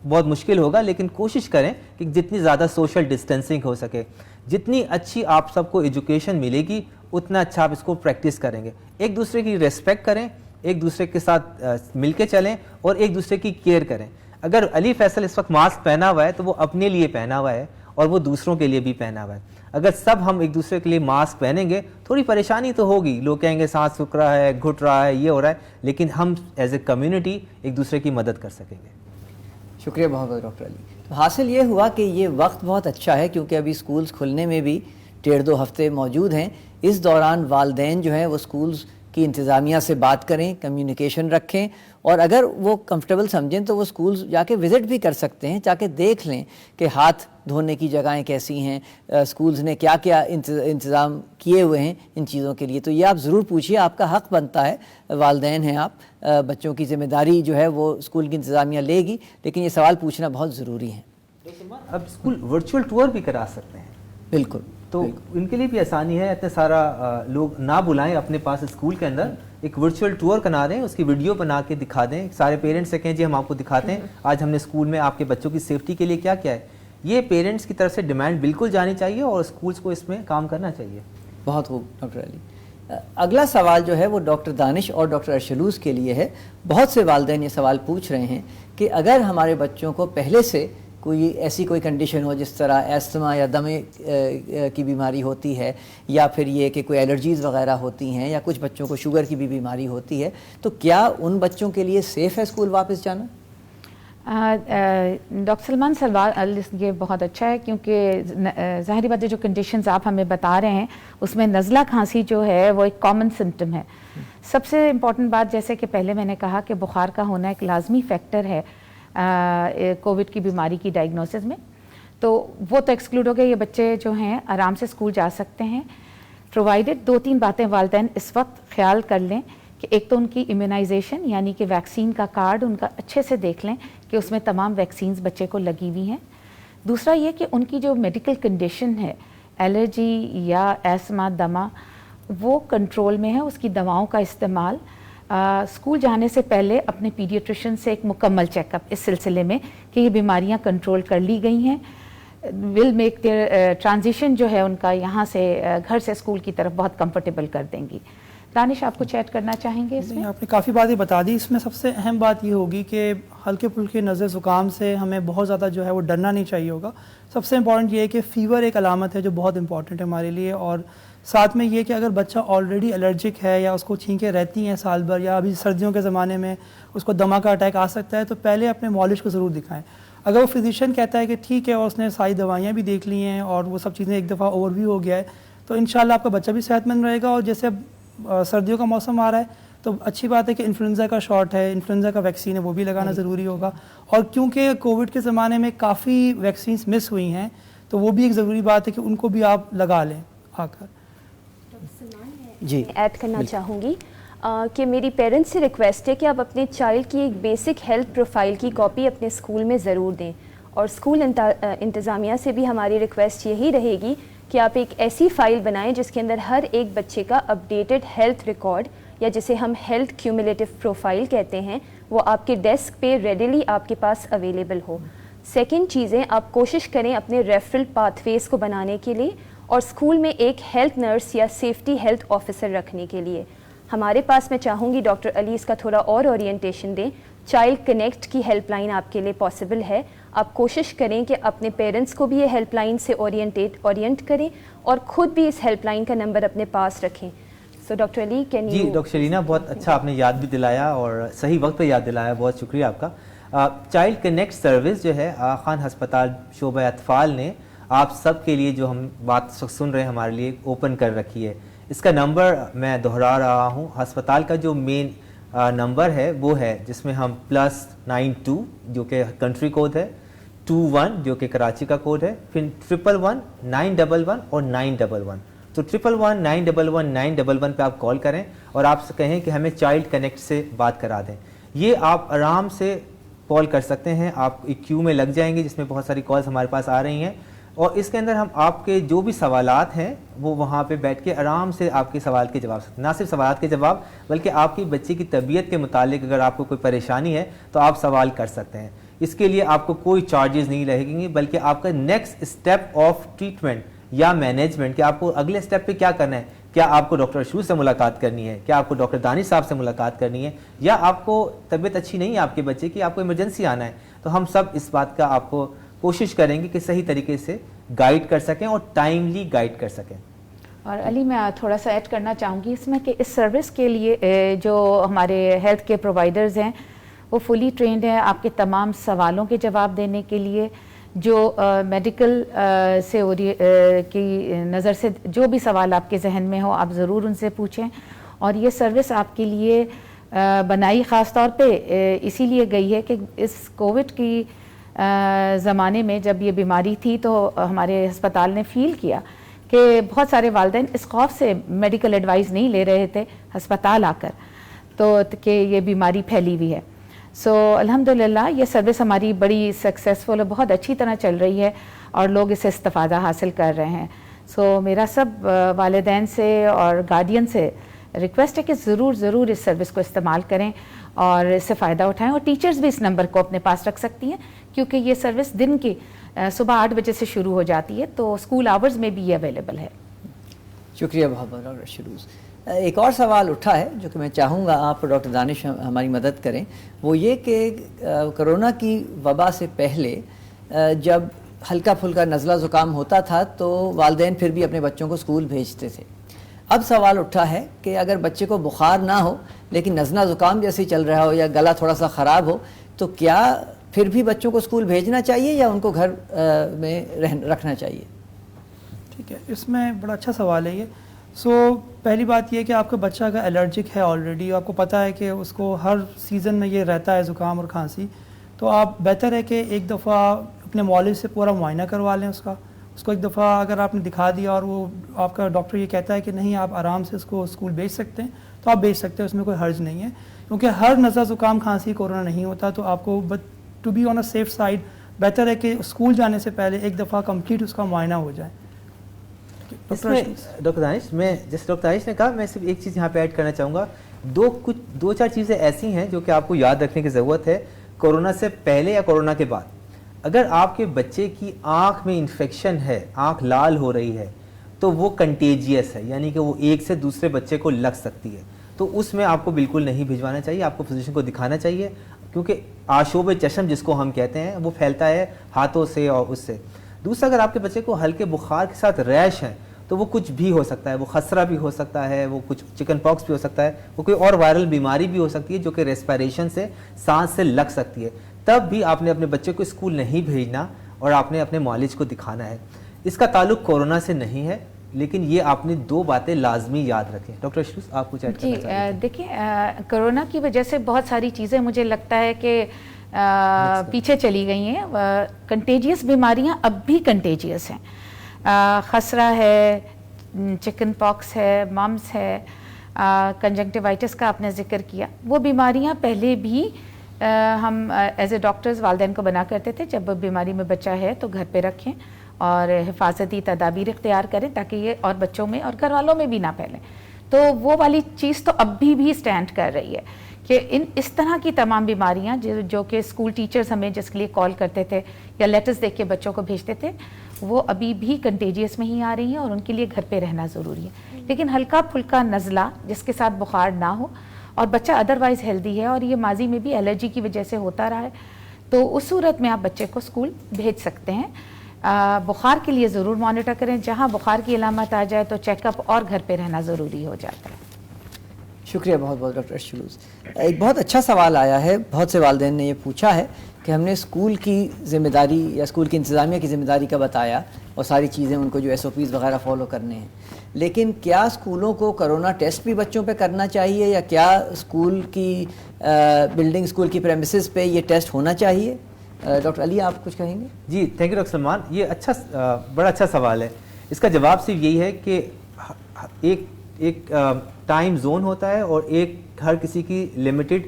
بہت مشکل ہوگا لیکن کوشش کریں کہ جتنی زیادہ سوشل ڈسٹینسنگ ہو سکے. جتنی اچھی آپ سب کو ایجوکیشن ملے گی اتنا اچھا آپ اس کو پریکٹس کریں گے. ایک دوسرے کی ریسپیکٹ کریں, ایک دوسرے کے ساتھ مل کے چلیں اور ایک دوسرے کی کیئر کریں. اگر علی فیصل اس وقت ماسک پہنا ہوا ہے تو وہ اپنے لیے پہنا ہوا ہے اور وہ دوسروں کے لیے بھی پہنا ہوا ہے. اگر سب ہم ایک دوسرے کے لیے ماسک پہنیں گے تھوڑی پریشانی تو ہوگی, لوگ کہیں گے سانس سوکھ رہا ہے, گھٹ رہا ہے, یہ ہو رہا ہے, لیکن ہم ایز اے کمیونٹی ایک دوسرے کی مدد کر سکیں گے. شکریہ بہت بہت ڈاکٹر علی. تو حاصل یہ ہوا کہ یہ وقت بہت اچھا ہے کیونکہ ابھی سکولز کھلنے میں بھی 1.5-2 ہفتے موجود ہیں. اس دوران والدین جو ہیں وہ سکولز کی انتظامیہ سے بات کریں, کمیونیکیشن رکھیں, اور اگر وہ کمفرٹیبل سمجھیں تو وہ سکولز جا کے وزٹ بھی کر سکتے ہیں تاکہ دیکھ لیں کہ ہاتھ دھونے کی جگہیں کیسی ہیں, سکولز نے کیا کیا انتظام کیے ہوئے ہیں ان چیزوں کے لیے. تو یہ آپ ضرور پوچھیے, آپ کا حق بنتا ہے, والدین ہیں آپ, بچوں کی ذمہ داری جو ہے وہ اسکول کی انتظامیہ لے گی, لیکن یہ سوال پوچھنا بہت ضروری ہے. اب اسکول ورچوئل ٹور بھی کرا سکتے ہیں. بالکل, تو ان کے لیے بھی آسانی ہے. اتنے سارا لوگ نہ بلائیں اپنے پاس اسکول کے اندر, ایک ورچوئل ٹور کرا دیں, اس کی ویڈیو بنا کے دکھا دیں. سارے پیرنٹس سے کہیں جی ہم آپ کو دکھاتے ہیں آج ہم نے اسکول میں آپ کے بچوں کی سیفٹی کے لیے کیا کیا ہے. یہ پیرنٹس کی طرف سے ڈیمانڈ بالکل جانی چاہیے اور اسکولس کو اس میں کام کرنا چاہیے. بہت خوب ڈاکٹر علی. اگلا سوال جو ہے وہ ڈاکٹر دانش اور ڈاکٹر ارشلوز کے لیے ہے. بہت سے والدین یہ سوال پوچھ رہے ہیں کہ اگر ہمارے بچوں کو پہلے سے کوئی ایسی کوئی کنڈیشن ہو جس طرح ایستھما یا دمے کی بیماری ہوتی ہے, یا پھر یہ کہ کوئی الرجیز وغیرہ ہوتی ہیں, یا کچھ بچوں کو شوگر کی بھی بیماری ہوتی ہے, تو کیا ان بچوں کے لیے سیف ہے اسکول واپس جانا؟ ڈاکٹر سلمان سوال یہ بہت اچھا ہے کیونکہ ظاہری بات ہے جو کنڈیشنز آپ ہمیں بتا رہے ہیں اس میں نزلہ کھانسی جو ہے وہ ایک کامن سمٹم ہے. سب سے امپورٹنٹ بات جیسے کہ پہلے میں نے کہا کہ بخار کا ہونا ایک لازمی فیکٹر ہے کووڈ کی بیماری کی ڈائگنوسس میں, تو وہ تو ایکسکلوڈ ہو گئے. یہ بچے جو ہیں آرام سے اسکول جا سکتے ہیں پرووائڈڈ 2-3 باتیں والدین اس وقت خیال کر لیں کہ ایک تو ان کی امیونائزیشن یعنی کہ ویکسین کا کارڈ ان کا اچھے سے دیکھ لیں کہ اس میں تمام ویکسینز بچے کو لگی ہوئی ہیں. دوسرا یہ کہ ان کی جو میڈیکل کنڈیشن ہے الرجی یا ایسما دمہ وہ کنٹرول میں ہے, اس کی دواؤں کا استعمال اسکول جانے سے پہلے اپنے پیڈیٹریشن سے ایک مکمل چیک اپ اس سلسلے میں کہ یہ بیماریاں کنٹرول کر لی گئی ہیں ول میک دیئر ٹرانزیشن جو ہے ان کا یہاں سے گھر سے اسکول کی طرف بہت کمفرٹیبل کر دیں گی. دانش آپ کچھ ایڈ کرنا چاہیں گے اس میں؟ آپ نے کافی باتیں بتا دی. اس میں سب سے اہم بات یہ ہوگی کہ ہلکے پھلکے نزلے زکام سے ہمیں بہت زیادہ جو ہے وہ ڈرنا نہیں چاہیے ہوگا. سب سے امپورٹنٹ یہ ہے کہ فیور ایک علامت ہے جو بہت امپورٹنٹ ہے ہمارے لیے, اور ساتھ میں یہ کہ اگر بچہ آلریڈی الرجک ہے یا اس کو چھینکیں رہتی ہیں سال بھر, یا ابھی سردیوں کے زمانے میں اس کو دمہ کا اٹیک آ سکتا ہے, تو پہلے اپنے مالج کو ضرور دکھائیں. اگر وہ فزیشین کہتا ہے کہ ٹھیک ہے اور اس نے ساری دوائیاں بھی دیکھ لی ہیں اور وہ سب چیزیں ایک دفعہ اوور بھی ہو گیا ہے, تو انشاءاللہ آپ کا بچہ بھی صحت مند رہے گا. اور جیسے اب سردیوں کا موسم آ رہا ہے تو اچھی بات ہے کہ انفلوئنزا کا شاٹ ہے, انفلوئنزا کا ویکسین ہے, وہ بھی لگانا ضروری ہوگا. اور کیونکہ کووڈ کے زمانے میں کافی ویکسینز مس ہوئی ہیں تو وہ بھی ایک ضروری بات ہے کہ ان کو بھی آپ لگا لیں آ کر. جی ایڈ کرنا چاہوں گی کہ میری پیرنٹس سے ریکویسٹ ہے کہ آپ اپنے چائلڈ کی ایک بیسک ہیلتھ پروفائل کی کاپی اپنے اسکول میں ضرور دیں, اور اسکول انتظامیہ سے بھی ہماری ریکویسٹ یہی رہے گی کہ آپ ایک ایسی فائل بنائیں جس کے اندر ہر ایک بچے کا اپڈیٹڈ ہیلتھ ریکارڈ یا جسے ہم ہیلتھ کیومولیٹو پروفائل کہتے ہیں وہ آپ کے ڈیسک پہ ریڈیلی آپ کے پاس اویلیبل ہو. سیکنڈ چیزیں, آپ کوشش کریں اپنے ریفرل پاتھ ویز کو بنانے کے لیے اور اسکول میں ایک ہیلتھ نرس یا سیفٹی ہیلتھ آفیسر رکھنے کے لیے. ہمارے پاس میں چاہوں گی ڈاکٹر علی اس کا تھوڑا اور اورینٹیشن دیں, چائلڈ کنیکٹ کی ہیلپ لائن آپ کے لیے پاسبل ہے. آپ کوشش کریں کہ اپنے پیرنٹس کو بھی یہ ہیلپ لائن سے اورینٹ کریں اور خود بھی اس ہیلپ لائن کا نمبر اپنے پاس رکھیں. So doctor Ali can you. جی ڈاکٹر شیلینا بہت اچھا آپ نے یاد بھی دلایا اور صحیح وقت پہ یاد دلایا, بہت شکریہ آپ کا. چائلڈ کنیکٹ سروس جو ہے آغا خان ہسپتال شعبہ اطفال نے آپ سب کے لیے جو ہم بات سن رہے ہیں ہمارے لیے اوپن کر رکھی ہے. اس کا نمبر میں دہرا رہا ہوں. ہسپتال کا جو مین نمبر ہے وہ ہے جس میں ہم +92 جو کہ کنٹری کوڈ ہے, 21 جو کہ کراچی کا کوڈ ہے, پھر 111 911 اور 911. تو 111 911 911 پہ آپ کال کریں اور آپ سے کہیں کہ ہمیں چائلڈ کنیکٹ سے بات کرا دیں. یہ آپ آرام سے کال کر سکتے ہیں, آپ ایک کیو میں لگ جائیں گے جس میں بہت ساری کالز ہمارے پاس آ رہی ہیں, اور اس کے اندر ہم آپ کے جو بھی سوالات ہیں وہ وہاں پہ بیٹھ کے آرام سے آپ کے سوال کے جواب سکتے ہیں. نہ صرف سوالات کے جواب بلکہ آپ کی بچے کی طبیعت کے متعلق اگر آپ کو کوئی پریشانی ہے تو آپ سوال کر سکتے ہیں. اس کے لیے آپ کو کوئی چارجز نہیں لگیں گے, بلکہ آپ کا نیکسٹ اسٹیپ آف ٹریٹمنٹ یا مینجمنٹ کہ آپ کو اگلے اسٹیپ پہ کیا کرنا ہے, کیا آپ کو ڈاکٹر اشرو سے ملاقات کرنی ہے, کیا آپ کو ڈاکٹر دانش صاحب سے ملاقات کرنی ہے, یا آپ کو طبیعت اچھی نہیں ہے آپ کے بچے کی, آپ کو ایمرجنسی آنا ہے, تو ہم سب اس بات کا آپ کو کوشش کریں گے کہ صحیح طریقے سے گائیڈ کر سکیں اور ٹائملی گائیڈ کر سکیں. اور علی میں تھوڑا سا ایڈ کرنا چاہوں گی اس میں کہ اس سروس کے لیے جو ہمارے ہیلتھ کے پرووائڈرز ہیں وہ فلی ٹرینڈ ہیں آپ کے تمام سوالوں کے جواب دینے کے لیے. جو میڈیکل سے کی نظر سے جو بھی سوال آپ کے ذہن میں ہو آپ ضرور ان سے پوچھیں. اور یہ سروس آپ کے لیے بنائی خاص طور پہ اسی لیے گئی ہے کہ اس کووڈ کی زمانے میں جب یہ بیماری تھی تو ہمارے ہسپتال نے فیل کیا کہ بہت سارے والدین اس خوف سے میڈیکل ایڈوائز نہیں لے رہے تھے ہسپتال آ کر تو کہ یہ بیماری پھیلی ہوئی ہے. سو الحمدللہ یہ سروس ہماری بڑی سکسیسفل اور بہت اچھی طرح چل رہی ہے اور لوگ اسے استفادہ حاصل کر رہے ہیں. سو میرا سب والدین سے اور گارڈین سے ریکویسٹ ہے کہ ضرور اس سروس کو استعمال کریں اور اس سے فائدہ اٹھائیں, اور ٹیچرز بھی اس نمبر کو اپنے پاس رکھ سکتی ہیں کیونکہ یہ سروس دن کی صبح 8 بجے سے شروع ہو جاتی ہے تو اسکول آورز میں بھی یہ اویلیبل ہے. شکریہ بہت بہت ڈاکٹر شروز. ایک اور سوال اٹھا ہے جو کہ میں چاہوں گا آپ ڈاکٹر دانش ہماری مدد کریں, وہ یہ کہ کرونا کی وبا سے پہلے جب ہلکا پھلکا نزلہ زکام ہوتا تھا تو والدین پھر بھی اپنے بچوں کو اسکول بھیجتے تھے. اب سوال اٹھا ہے کہ اگر بچے کو بخار نہ ہو لیکن نزلہ زکام جیسے چل رہا ہو یا گلا تھوڑا سا خراب ہو تو کیا پھر بھی بچوں کو اسکول بھیجنا چاہیے یا ان کو گھر میں رکھنا چاہیے؟ ٹھیک ہے, اس میں بڑا اچھا سوال ہے یہ. سو پہلی بات یہ کہ آپ کا بچہ اگر الرجک ہے آلریڈی, آپ کو پتہ ہے کہ اس کو ہر سیزن میں یہ رہتا ہے زکام اور کھانسی, تو آپ بہتر ہے کہ ایک دفعہ اپنے معالج سے پورا معائنہ کروا لیں اس کو ایک دفعہ اگر آپ نے دکھا دیا اور وہ آپ کا ڈاکٹر یہ کہتا ہے کہ نہیں آپ آرام سے اس کو اسکول بھیج سکتے ہیں تو آپ بھیج سکتے ہیں, اس میں کوئی حرج نہیں ہے. کیونکہ ہر نزلہ زکام کھانسی کورونا نہیں ہوتا, تو آپ کو to be on a safe side بہتر ہے کہ اسکول جانے سے پہلے ایک دفعہ کمپلیٹ اس کا معائنہ ہو جائے. اس میں ڈاکٹر دانش میں جیسے ڈاکٹر دانش نے کہا میں صرف ایک چیز یہاں پہ ایڈ کرنا چاہوں گا. دو چار چیزیں ایسی ہیں جو کہ آپ کو یاد رکھنے کی ضرورت ہے کورونا سے پہلے یا کورونا کے بعد. اگر آپ کے بچے کی آنکھ میں انفیکشن ہے, آنکھ لال ہو رہی ہے, تو وہ کنٹیجیس ہے, یعنی کہ وہ ایک سے دوسرے بچے کو لگ سکتی ہے, تو اس میں آپ کو بالکل نہیں بھجوانا چاہیے, آپ کو فزیشین کو دکھانا چاہیے, کیونکہ آشوب چشم جس کو ہم کہتے ہیں وہ پھیلتا ہے ہاتھوں سے اور اس سے. دوسرا, اگر آپ کے بچے کو ہلکے بخار کے ساتھ ریش ہے تو وہ کچھ بھی ہو سکتا ہے, وہ خسرہ بھی ہو سکتا ہے, وہ کچھ چکن پاکس بھی ہو سکتا ہے, وہ کوئی اور وائرل بیماری بھی ہو سکتی ہے جو کہ ریسپائریشن سے سانس سے لگ سکتی ہے. تب بھی آپ نے اپنے بچے کو اسکول نہیں بھیجنا اور آپ نے اپنے معالج کو دکھانا ہے. اس کا تعلق کورونا سے نہیں ہے, لیکن یہ آپ نے 2 باتیں لازمی یاد رکھیں. ڈاکٹر اشروز آپ کچھ ایڈ کرنا چاہتے ہیں؟ دیکھیں کرونا کی وجہ سے بہت ساری چیزیں مجھے لگتا ہے کہ پیچھے چلی گئی ہیں. کنٹیجیس بیماریاں اب بھی کنٹیجیس ہیں. خسرہ ہے, چکن پاکس ہے, ممس ہے, کنجنکٹیوائٹس کا آپ نے ذکر کیا, وہ بیماریاں پہلے بھی ہم ایز اے ڈاکٹرز والدین کو بنا کرتے تھے جب بیماری میں بچہ ہے تو گھر پہ رکھیں اور حفاظتی تدابیر اختیار کریں تاکہ یہ اور بچوں میں اور گھر والوں میں بھی نہ پھیلیں. تو وہ والی چیز تو اب بھی اسٹینڈ کر رہی ہے کہ اس طرح کی تمام بیماریاں جو کہ اسکول ٹیچرز ہمیں جس کے لیے کال کرتے تھے یا لیٹرز دیکھ کے بچوں کو بھیجتے تھے, وہ ابھی بھی کنٹیجیس میں ہی آ رہی ہیں اور ان کے لیے گھر پہ رہنا ضروری ہے. لیکن ہلکا پھلکا نزلہ جس کے ساتھ بخار نہ ہو اور بچہ ادروائز ہیلدی ہے اور یہ ماضی میں بھی الرجی کی وجہ سے ہوتا رہا ہے تو اس صورت میں آپ بچے کو اسکول بھیج سکتے ہیں. بخار کے لیے ضرور مانیٹر کریں, جہاں بخار کی علامت آ جائے تو چیک اپ اور گھر پہ رہنا ضروری ہو جاتا ہے. شکریہ بہت بہت ڈاکٹر ارشلوز. ایک بہت اچھا سوال آیا ہے, بہت سے والدین نے یہ پوچھا ہے کہ ہم نے اسکول کی ذمہ داری یا اسکول کی انتظامیہ کی ذمہ داری کا بتایا اور ساری چیزیں ان کو جو SOPs وغیرہ فالو کرنے ہیں, لیکن کیا اسکولوں کو کرونا ٹیسٹ بھی بچوں پہ کرنا چاہیے یا کیا اسکول کی بلڈنگ, اسکول کی پریمیسز پہ یہ ٹیسٹ ہونا چاہیے؟ ڈاکٹر علی آپ کچھ کہیں گے؟ جی تھینک یو ڈاکٹر سلمان. یہ بڑا اچھا سوال ہے. اس کا جواب صرف یہی ہے کہ ایک ٹائم زون ہوتا ہے اور ہر کسی کی لمیٹڈ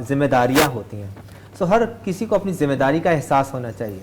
ذمہ داریاں ہوتی ہیں. سو ہر کسی کو اپنی ذمہ داری کا احساس ہونا چاہیے.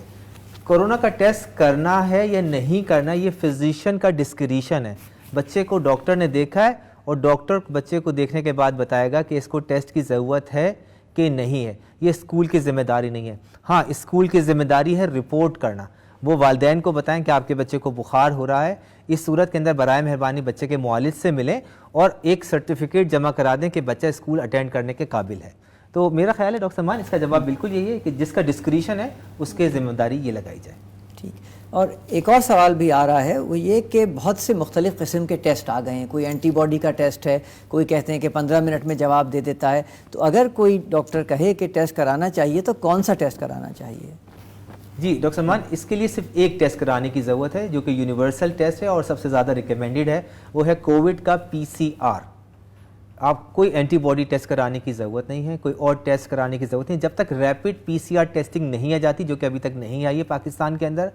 کورونا کا ٹیسٹ کرنا ہے یا نہیں کرنا یہ فزیشین کا ڈسکریشن ہے. بچے کو ڈاکٹر نے دیکھا ہے اور ڈاکٹر بچے کو دیکھنے کے بعد بتائے گا کہ اس کو ٹیسٹ کی ضرورت ہے کہ نہیں ہے. یہ اسکول کی ذمہ داری نہیں ہے. ہاں اسکول کی ذمہ داری ہے رپورٹ کرنا. وہ والدین کو بتائیں کہ آپ کے بچے کو بخار ہو رہا ہے, اس صورت کے اندر برائے مہربانی بچے کے معالج سے ملیں اور ایک سرٹیفکیٹ جمع کرا دیں کہ بچہ اسکول اٹینڈ کرنے کے قابل ہے. تو میرا خیال ہے ڈاکٹر سلمان اس کا جواب بالکل یہی ہے کہ جس کا ڈسکریشن ہے اس کے ذمہ داری یہ لگائی جائے. ٹھیک. اور ایک اور سوال بھی آ رہا ہے, وہ یہ کہ بہت سے مختلف قسم کے ٹیسٹ آ گئے ہیں. کوئی اینٹی باڈی کا ٹیسٹ ہے, کوئی کہتے ہیں کہ 15 منٹ میں جواب دے دیتا ہے. تو اگر کوئی ڈاکٹر کہے کہ ٹیسٹ کرانا چاہیے تو کون سا ٹیسٹ کرانا چاہیے؟ جی ڈاکٹر سلمان, اس کے لیے صرف ایک ٹیسٹ کرانے کی ضرورت ہے جو کہ یونیورسل ٹیسٹ ہے اور سب سے زیادہ ریکمینڈڈ ہے. وہ ہے کووڈ کا PCR. آپ کوئی اینٹی باڈی ٹیسٹ کرانے کی ضرورت نہیں ہے, کوئی اور ٹیسٹ کرانے کی ضرورت نہیں. جب تک ریپڈ PCR ٹیسٹنگ نہیں آ جاتی, جو کہ ابھی تک نہیں آئی ہے پاکستان کے اندر,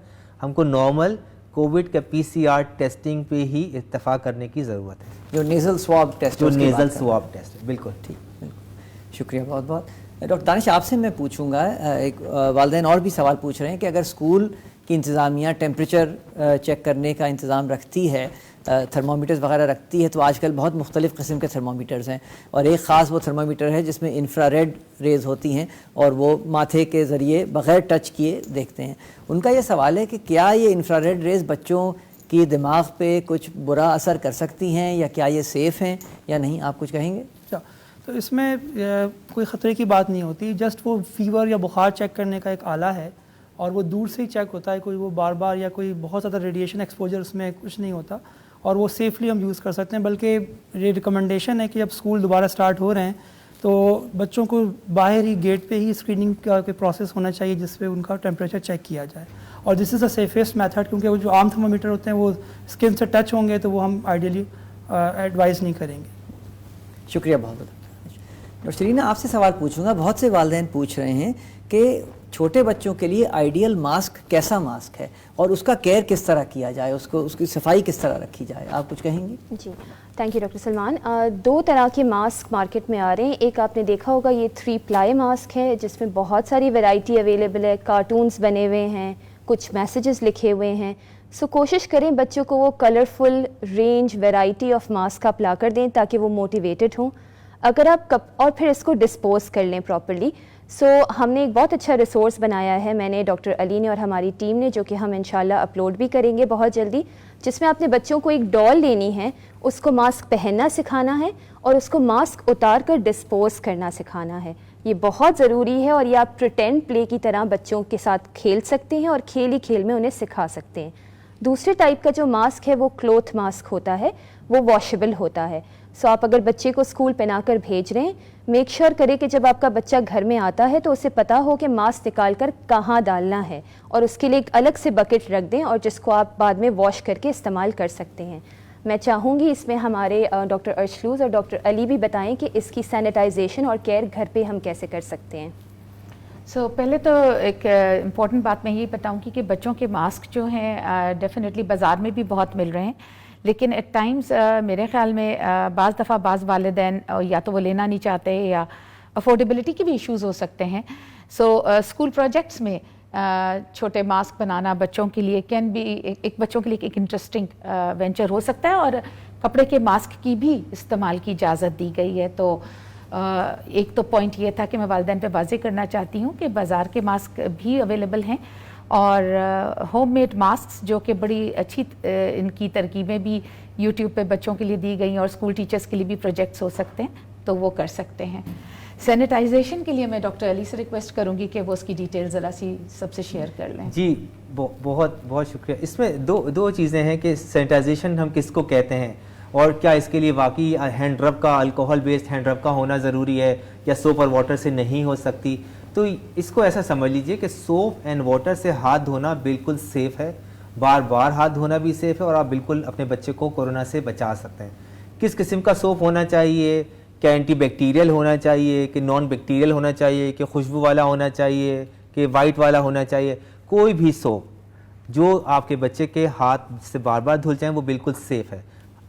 ہم کو نارمل کووڈ کا PCR ٹیسٹنگ پہ ہی اتفاق کرنے کی ضرورت ہے. جو نیزل سواب ٹیسٹ, جو نیزل سواب ٹیسٹ ہے. بالکل ٹھیک, بالکل شکریہ بہت بہت. ڈاکٹر دانش آپ سے میں پوچھوں گا, ایک والدین اور بھی سوال پوچھ رہے ہیں کہ اگر اسکول کی انتظامیہ ٹیمپریچر چیک کرنے کا انتظام رکھتی ہے, تھرمومیٹرز وغیرہ رکھتی ہے, تو آج کل بہت مختلف قسم کے تھرمومیٹرز ہیں اور ایک خاص وہ تھرمومیٹر ہے جس میں انفرا ریڈ ریز ہوتی ہیں اور وہ ماتھے کے ذریعے بغیر ٹچ کیے دیکھتے ہیں. ان کا یہ سوال ہے کہ کیا یہ انفرا ریڈ ریز بچوں کی دماغ پہ کچھ برا اثر کر سکتی ہیں یا کیا یہ سیف ہیں یا نہیں؟ آپ کچھ کہیں گے؟ تو اس میں کوئی خطرے کی بات نہیں ہوتی. جسٹ وہ فیور یا بخار چیک کرنے کا ایک آلہ ہے اور وہ دور سے ہی چیک ہوتا ہے. کوئی وہ بار بار یا کوئی بہت زیادہ ریڈیشن ایکسپوجر اس میں کچھ نہیں ہوتا اور وہ سیفلی ہم یوز کر سکتے ہیں. بلکہ یہ ریکمنڈیشن ہے کہ جب اسکول دوبارہ اسٹارٹ ہو رہے ہیں تو بچوں کو باہر ہی گیٹ پہ ہی اسکریننگ کا پروسیس ہونا چاہیے جس پہ ان کا ٹیمپریچر چیک کیا جائے. اور دس از دا سیفسٹ میتھڈ, کیونکہ وہ جو عام تھرمومیٹر ہوتے ہیں وہ اسکن سے ٹچ ہوں گے تو وہ ہم آئیڈیلی ایڈوائز نہیں کریں گے. شکریہ بہت بہت. ڈاکٹر سرینا آپ سے سوال پوچھوں گا. بہت سے والدین پوچھ رہے ہیں کہ چھوٹے بچوں کے لیے آئیڈیل ماسک کیسا ماسک ہے اور اس کا کیئر کس طرح کیا جائے, اس کی صفائی کس طرح رکھی جائے؟ آپ کچھ کہیں گے؟ جی تھینک یو ڈاکٹر سلمان. 2 طرح کے ماسک مارکیٹ میں آ رہے ہیں. ایک آپ نے دیکھا ہوگا یہ 3 پلائی ماسک ہے جس میں بہت ساری ویرائٹی اویلیبل ہے, کارٹونز بنے ہوئے ہیں, کچھ میسیجز لکھے ہوئے ہیں. سو کوشش کریں بچوں کو وہ colourful range variety of mask آپ لا کر دیں تاکہ وہ موٹیویٹڈ ہوں. اگر آپ اور پھر اس کو ڈسپوز کر لیں پراپرلی. سو ہم نے ایک بہت اچھا ریسورس بنایا ہے, میں نے, ڈاکٹر علی نے اور ہماری ٹیم نے, جو کہ ہم انشاءاللہ اپلوڈ بھی کریں گے بہت جلدی, جس میں آپ نے بچوں کو ایک ڈال لینی ہے, اس کو ماسک پہننا سکھانا ہے اور اس کو ماسک اتار کر ڈسپوز کرنا سکھانا ہے. یہ بہت ضروری ہے اور یہ آپ پریٹینڈ پلے کی طرح بچوں کے ساتھ کھیل سکتے ہیں اور کھیل ہی کھیل میں انہیں سکھا سکتے ہیں. دوسرے ٹائپ کا جو ماسک ہے وہ کلوتھ ماسک ہوتا ہے, وہ واشیبل ہوتا ہے. سو آپ اگر بچے کو اسکول پہنا کر بھیج رہے ہیں, میک شیور کریں کہ جب آپ کا بچہ گھر میں آتا ہے تو اسے پتہ ہو کہ ماسک نکال کر کہاں ڈالنا ہے اور اس کے لیے ایک الگ سے بکٹ رکھ دیں اور جس کو آپ بعد میں واش کر کے استعمال کر سکتے ہیں. میں چاہوں گی اس میں ہمارے ڈاکٹر ارشلوز اور ڈاکٹر علی بھی بتائیں کہ اس کی سینیٹائزیشن اور کیئر گھر پہ ہم کیسے کر سکتے ہیں. پہلے تو ایک امپورٹنٹ بات میں یہ بتاؤں گی کہ بچوں کے ماسک جو ہیں ڈیفینیٹلی بازار میں بھی بہت مل رہے ہیں, لیکن ایٹ ٹائمز میرے خیال میں بعض دفعہ بعض والدین یا تو وہ لینا نہیں چاہتے یا افورڈیبلٹی کے بھی ایشوز ہو سکتے ہیں. سو اسکول پروجیکٹس میں چھوٹے ماسک بنانا بچوں کے لیے کین بی ایک بچوں کے لیے ایک انٹرسٹنگ وینچر ہو سکتا ہے, اور کپڑے کے ماسک کی بھی استعمال کی اجازت دی گئی ہے. تو ایک تو پوائنٹ یہ تھا کہ میں والدین پہ واضح کرنا چاہتی ہوں کہ بازار کے ماسک بھی اویلیبل ہیں اور ہوم میڈ ماسکس جو کہ بڑی اچھی ان کی ترکیبیں بھی یوٹیوب پہ بچوں کے لیے دی گئی ہیں اور اسکول ٹیچرس کے لیے بھی پروجیکٹس ہو سکتے ہیں. تو وہ کر سکتے ہیں. سینیٹائزیشن کے لیے میں ڈاکٹر علی سے ریکویسٹ کروں گی کہ وہ اس کی ڈیٹیل ذرا سی سب سے شیئر کر لیں. جی بہت بہت شکریہ. اس میں دو چیزیں ہیں کہ سینیٹائزیشن ہم کس کو کہتے ہیں اور کیا اس کے لیے واقعی ہینڈ رب کا الکوہل بیسڈ ہینڈ رب کا ہونا ضروری ہے یا سوپ اور واٹر سے نہیں ہو سکتی. تو اس کو ایسا سمجھ لیجئے کہ سوپ اینڈ واٹر سے ہاتھ دھونا بالکل سیف ہے, بار بار ہاتھ دھونا بھی سیف ہے, اور آپ بالکل اپنے بچے کو کورونا سے بچا سکتے ہیں. کس قسم کا سوپ ہونا چاہیے, کیا اینٹی بیکٹیریل ہونا چاہیے کہ نان بیکٹیریل ہونا چاہیے کہ خوشبو والا ہونا چاہیے کہ وائٹ والا ہونا چاہیے, کوئی بھی سوپ جو آپ کے بچے کے ہاتھ سے بار بار دھل جائیں وہ بالکل سیف ہے.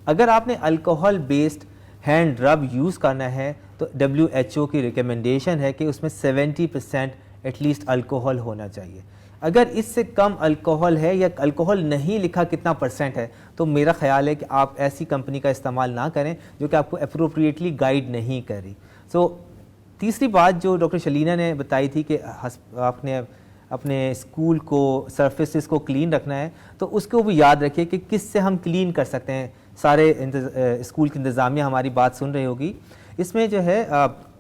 اگر آپ نے الکوہل بیسڈ ہینڈ رب یوز کرنا ہے تو WHO کی ریکمنڈیشن ہے کہ اس میں 70% ایٹ لیسٹ الکوہل ہونا چاہیے. اگر اس سے کم الکوہل ہے یا الکوہل نہیں لکھا کتنا پرسنٹ ہے تو میرا خیال ہے کہ آپ ایسی کمپنی کا استعمال نہ کریں جو کہ آپ کو اپروپریٹلی گائیڈ نہیں کر رہی. سو تیسری بات جو ڈاکٹر شلینا نے بتائی تھی کہ آپ نے اپنے اسکول کو سرفیسز کو کلین رکھنا ہے, تو اس کو بھی یاد رکھیے کہ کس سے ہم کلین کر سکتے ہیں. سارے اسکول کی انتظامیہ ہماری بات سن رہی ہوگی. اس میں جو ہے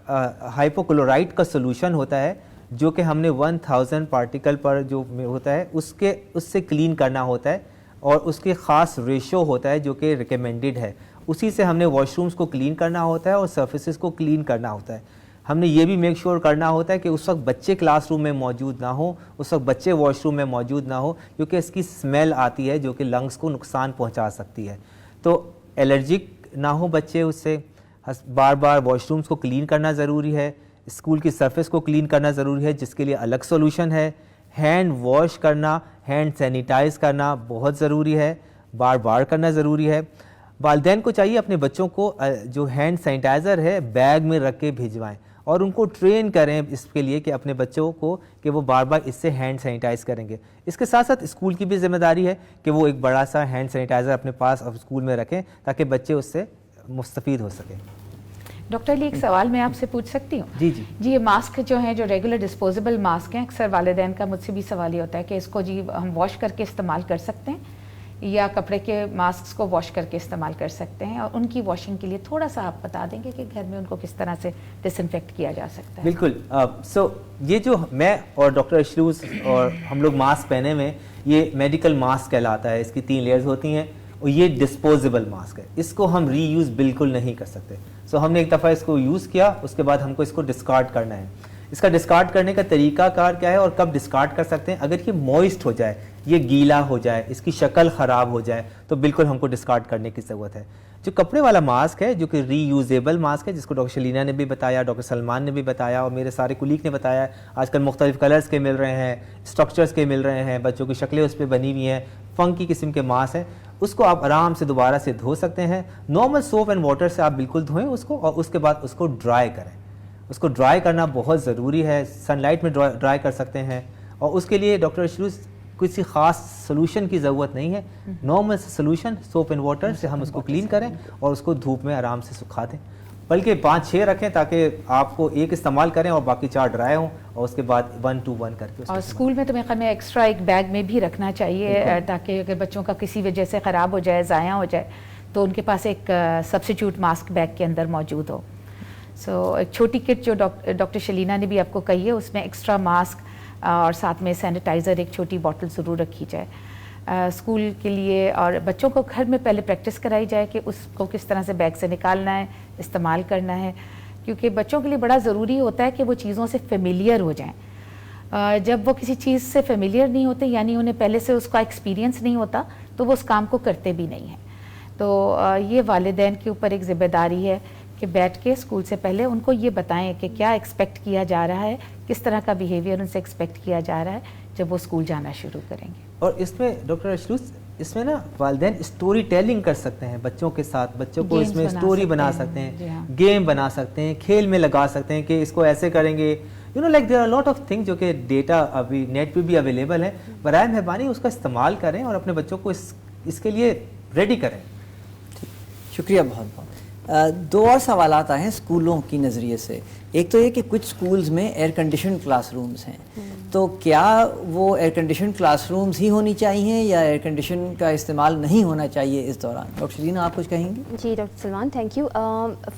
ہائپوکلورائٹ کا سولوشن ہوتا ہے جو کہ ہم نے 1000 پارٹیکل پر جو ہوتا ہے اس سے کلین کرنا ہوتا ہے, اور اس کے خاص ریشو ہوتا ہے جو کہ ریکمینڈڈ ہے. اسی سے ہم نے واش رومز کو کلین کرنا ہوتا ہے اور سرفیسز کو کلین کرنا ہوتا ہے. ہم نے یہ بھی میک شیور کرنا ہوتا ہے کہ اس وقت بچے کلاس روم میں موجود نہ ہوں, اس وقت بچے واش روم میں موجود نہ ہو, کیونکہ اس کی اسمیل آتی ہے جو کہ لنگس کو نقصان پہنچا سکتی ہے. تو الرجک نہ ہو بچے اس سے. بار بار واش رومز کو کلین کرنا ضروری ہے, اسکول کی سرفیس کو کلین کرنا ضروری ہے جس کے لیے الگ سولوشن ہے. ہینڈ واش کرنا, ہینڈ سینیٹائز کرنا بہت ضروری ہے, بار بار کرنا ضروری ہے. والدین کو چاہیے اپنے بچوں کو جو ہینڈ سینیٹائزر ہے بیگ میں رکھ کے بھیجوائیں, اور ان کو ٹرین کریں اس کے لیے کہ اپنے بچوں کو کہ وہ بار بار اس سے ہینڈ سینیٹائز کریں گے. اس کے ساتھ ساتھ اسکول کی بھی ذمہ داری ہے کہ وہ ایک بڑا سا ہینڈ سینیٹائزر اپنے پاس اسکول میں رکھیں تاکہ بچے اس سے مستفید ہو سکیں. ڈاکٹر علی ایک سوال میں آپ سے پوچھ سکتی ہوں؟ جی یہ ماسک جو ہیں جو ریگولر ڈسپوزیبل ماسک ہیں, اکثر والدین کا مجھ سے بھی سوال یہ ہوتا ہے کہ اس کو ہم واش کر کے استعمال کر سکتے ہیں یا کپڑے کے ماسکس کو واش کر کے استعمال کر سکتے ہیں, اور ان کی واشنگ کے لیے تھوڑا سا آپ بتا دیں گے کہ گھر میں ان کو کس طرح سے ڈس انفیکٹ کیا جا سکتا ہے. بالکل. سو یہ جو میں اور ڈاکٹر اشروز اور ہم لوگ ماسک پہنے ہوئے, یہ میڈیکل ماسک کہلاتا ہے. اس کی 3 لیئرز ہوتی ہیں اور یہ ڈسپوزیبل ماسک ہے. اس کو ہم ری یوز بالکل نہیں کر سکتے. سو ہم نے ایک دفعہ اس کو یوز کیا, اس کے بعد ہم کو اس کو ڈسکارڈ کرنا ہے. اس کا ڈسکارڈ کرنے کا طریقہ کار کیا ہے اور کب ڈسکارڈ کر سکتے ہیں؟ اگر یہ موئسٹ ہو جائے, یہ گیلا ہو جائے, اس کی شکل خراب ہو جائے تو بالکل ہم کو ڈسکارڈ کرنے کی ضرورت ہے. جو کپڑے والا ماسک ہے جو کہ ری یوزیبل ماسک ہے, جس کو ڈاکٹر شلینا نے بھی بتایا, ڈاکٹر سلمان نے بھی بتایا اور میرے سارے کولیگ نے بتایا, آج کل مختلف کلرز کے مل رہے ہیں, اسٹرکچرز کے مل رہے ہیں, بچوں کی شکلیں اس پہ بنی ہوئی ہیں, فنکی قسم کے ماسک ہیں. اس کو آپ آرام سے دوبارہ سے دھو سکتے ہیں. نارمل سوپ اینڈ واٹر سے آپ بالکل دھوئیں اس کو, اور اس کے بعد اس کو ڈرائی کریں. اس کو ڈرائی کرنا بہت ضروری ہے. سن لائٹ میں ڈرائی کر سکتے ہیں, اور اس کے لیے ڈاکٹر اشروز کسی خاص سولوشن کی ضرورت نہیں ہے. Normal solution soap and water سے ہم اس کو کلین کریں اور اس کو دھوپ میں آرام سے سکھا دیں. بلکہ 5-6 رکھیں تاکہ آپ کو ایک استعمال کریں اور باقی 4 ڈرائی ہوں, اور اس کے بعد 1 to 1 کر کے. اور اسکول میں تو میرے خیال میں ایکسٹرا ایک بیگ میں بھی رکھنا چاہیے تاکہ اگر بچوں کا کسی وجہ سے خراب ہو جائے, ضائع ہو جائے, تو ان کے پاس ایک سبسٹیوٹ ماسک بیگ کے اندر موجود ہو. سو ایک چھوٹی کٹ جو ڈاکٹر شلینا نے بھی آپ کو کہی ہے, اس میں ایکسٹرا ماسک اور ساتھ میں سینیٹائزر ایک چھوٹی بوٹل ضرور رکھی جائے اسکول کے لیے. اور بچوں کو گھر میں پہلے پریکٹس کرائی جائے کہ اس کو کس طرح سے بیگ سے نکالنا ہے, استعمال کرنا ہے, کیونکہ بچوں کے لیے بڑا ضروری ہوتا ہے کہ وہ چیزوں سے فیملیئر ہو جائیں. جب وہ کسی چیز سے فیملیئر نہیں ہوتے, یعنی انہیں پہلے سے اس کا ایکسپیرینس نہیں ہوتا, تو وہ اس کام کو کرتے بھی نہیں ہیں. تو یہ والدین کے اوپر ایک ذمہ داری ہے کہ بیٹھ کے اسکول سے پہلے ان کو یہ بتائیں کہ کیا ایکسپیکٹ کیا جا رہا ہے, کس طرح کا بیہیویئر ان سے ایکسپیکٹ کیا جا رہا ہے جب وہ اسکول جانا شروع کریں گے. اور اس میں ڈاکٹر اشروز اس میں نا والدین اسٹوری ٹیلنگ کر سکتے ہیں بچوں کے ساتھ, بچوں کو اس میں اسٹوری بنا سکتے ہیں, گیم بنا سکتے ہیں, کھیل میں لگا سکتے ہیں کہ اس کو ایسے کریں گے. Like there are lot of thing جو کہ ڈیٹا ابھی نیٹ پہ بھی اویلیبل ہے. برائے مہربانی اس کا استعمال کریں اور اپنے بچوں کو اس کے لیے ریڈی کریں. شکریہ بہت بہت. دو اور سوالات آئے ہیں اسکولوں کی نظریے سے. ایک تو یہ کہ کچھ اسکولز میں ایئر کنڈیشن کلاس رومز ہیں, تو کیا وہ ایئر کنڈیشن کلاس رومز ہی ہونی چاہیے یا ایئر کنڈیشن کا استعمال نہیں ہونا چاہیے اس دوران؟ ڈاکٹر شیلینا آپ کچھ کہیں گی؟ جی doctor Salman, thank you.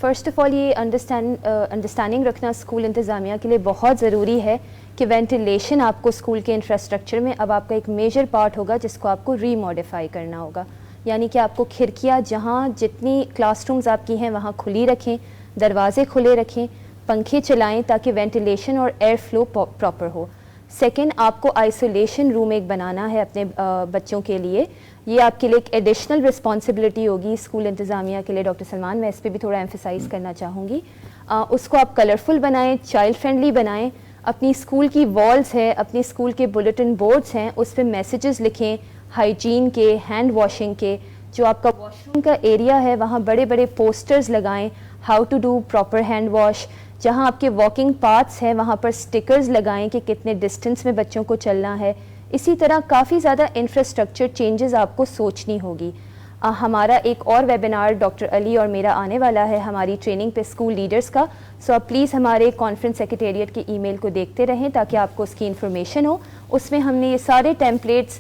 First of all یہ انڈرسٹینڈنگ رکھنا اسکول انتظامیہ کے لیے بہت ضروری ہے کہ وینٹیلیشن آپ کو اسکول کے انفراسٹرکچر میں اب آپ کا ایک میجر پارٹ ہوگا جس کو آپ کو ری ماڈیفائی کرنا ہوگا. یعنی کہ آپ کو کھڑکیاں جہاں جتنی کلاس رومز آپ کی ہیں وہاں کھلی رکھیں, دروازے کھلے رکھیں, پنکھے چلائیں تاکہ وینٹیلیشن اور ایئر فلو پراپر ہو. سیکنڈ, آپ کو آئسولیشن روم ایک بنانا ہے اپنے بچوں کے لیے. یہ آپ کے لیے ایک ایڈیشنل رسپانسبلٹی ہوگی اسکول انتظامیہ کے لیے. ڈاکٹر سلمان, میں اس پہ بھی تھوڑا ایمفیسائز کرنا چاہوں گی. اس کو آپ کلرفل بنائیں, چائلڈ فرینڈلی بنائیں. اپنی اسکول کی والز ہے, اپنی اسکول کے بلیٹن بورڈز ہیں, اس پہ میسیجز لکھیں ہائیجین کے, ہینڈ واشنگ کے. جو آپ کا واش روم کا ایریا ہے وہاں بڑے بڑے پوسٹرز لگائیں, how to do proper hand wash. جہاں آپ کے واکنگ پاتھس ہیں وہاں پر سٹکرز لگائیں کہ کتنے ڈسٹنس میں بچوں کو چلنا ہے. اسی طرح کافی زیادہ انفراسٹرکچر چینجز آپ کو سوچنی ہوگی. ہمارا ایک اور ویبینار ڈاکٹر علی اور میرا آنے والا ہے ہماری ٹریننگ پہ اسکول لیڈرز کا. سو آپ پلیز ہمارے کانفرنس سیکریٹریٹ کے ای میل کو دیکھتے رہیں تاکہ آپ کو اس کی انفارمیشن ہو. اس میں ہم نے یہ سارے templates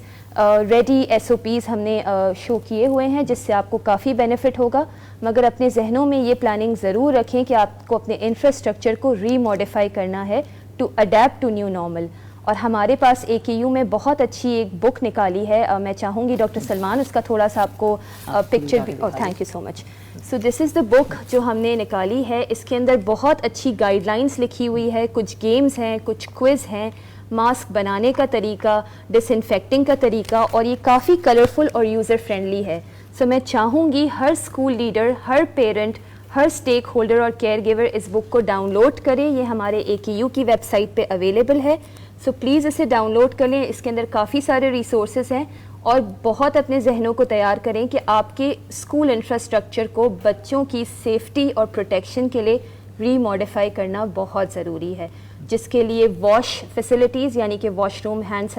ready S O Ps ہم نے شو کیے ہوئے ہیں جس سے آپ کو کافی بینیفٹ ہوگا. مگر اپنے ذہنوں میں یہ پلاننگ ضرور رکھیں کہ آپ کو اپنے انفراسٹرکچر کو ری ماڈیفائی کرنا ہے to adapt to new normal. اور ہمارے پاس اے کے یو میں بہت اچھی ایک بک نکالی ہے, میں چاہوں گی ڈاکٹر سلمان اس کا تھوڑا سا آپ کو پکچر بھی. تھینک یو سو مچ. سو دس از دا بک جو ہم نے نکالی ہے. اس کے اندر بہت اچھی گائیڈ لائنس لکھی ہوئی ہے, کچھ گیمز ہیں, کچھ کوئز ہیں, ماسک بنانے کا طریقہ, ڈس انفیکٹنگ کا طریقہ, اور یہ کافی کلرفل اور یوزر فرینڈلی ہے. سو میں چاہوں گی ہر اسکول لیڈر, ہر پیرنٹ, ہر اسٹیک ہولڈر اور کیئر گیور اس بک کو ڈاؤن لوڈ کریں. یہ ہمارے اے کے یو کی ویب سائٹ پہ اویلیبل ہے. سو پلیز اسے ڈاؤن لوڈ کر لیں. اس کے اندر کافی سارے ریسورسز ہیں اور بہت اپنے ذہنوں کو تیار کریں کہ آپ کے اسکول انفراسٹرکچر کو بچوں کی سیفٹی اور پروٹیکشن کے لیے ری ماڈیفائی کرنا بہت ضروری ہے, جس کے لیے واش فیسلٹیز یعنی کہ washroom, hand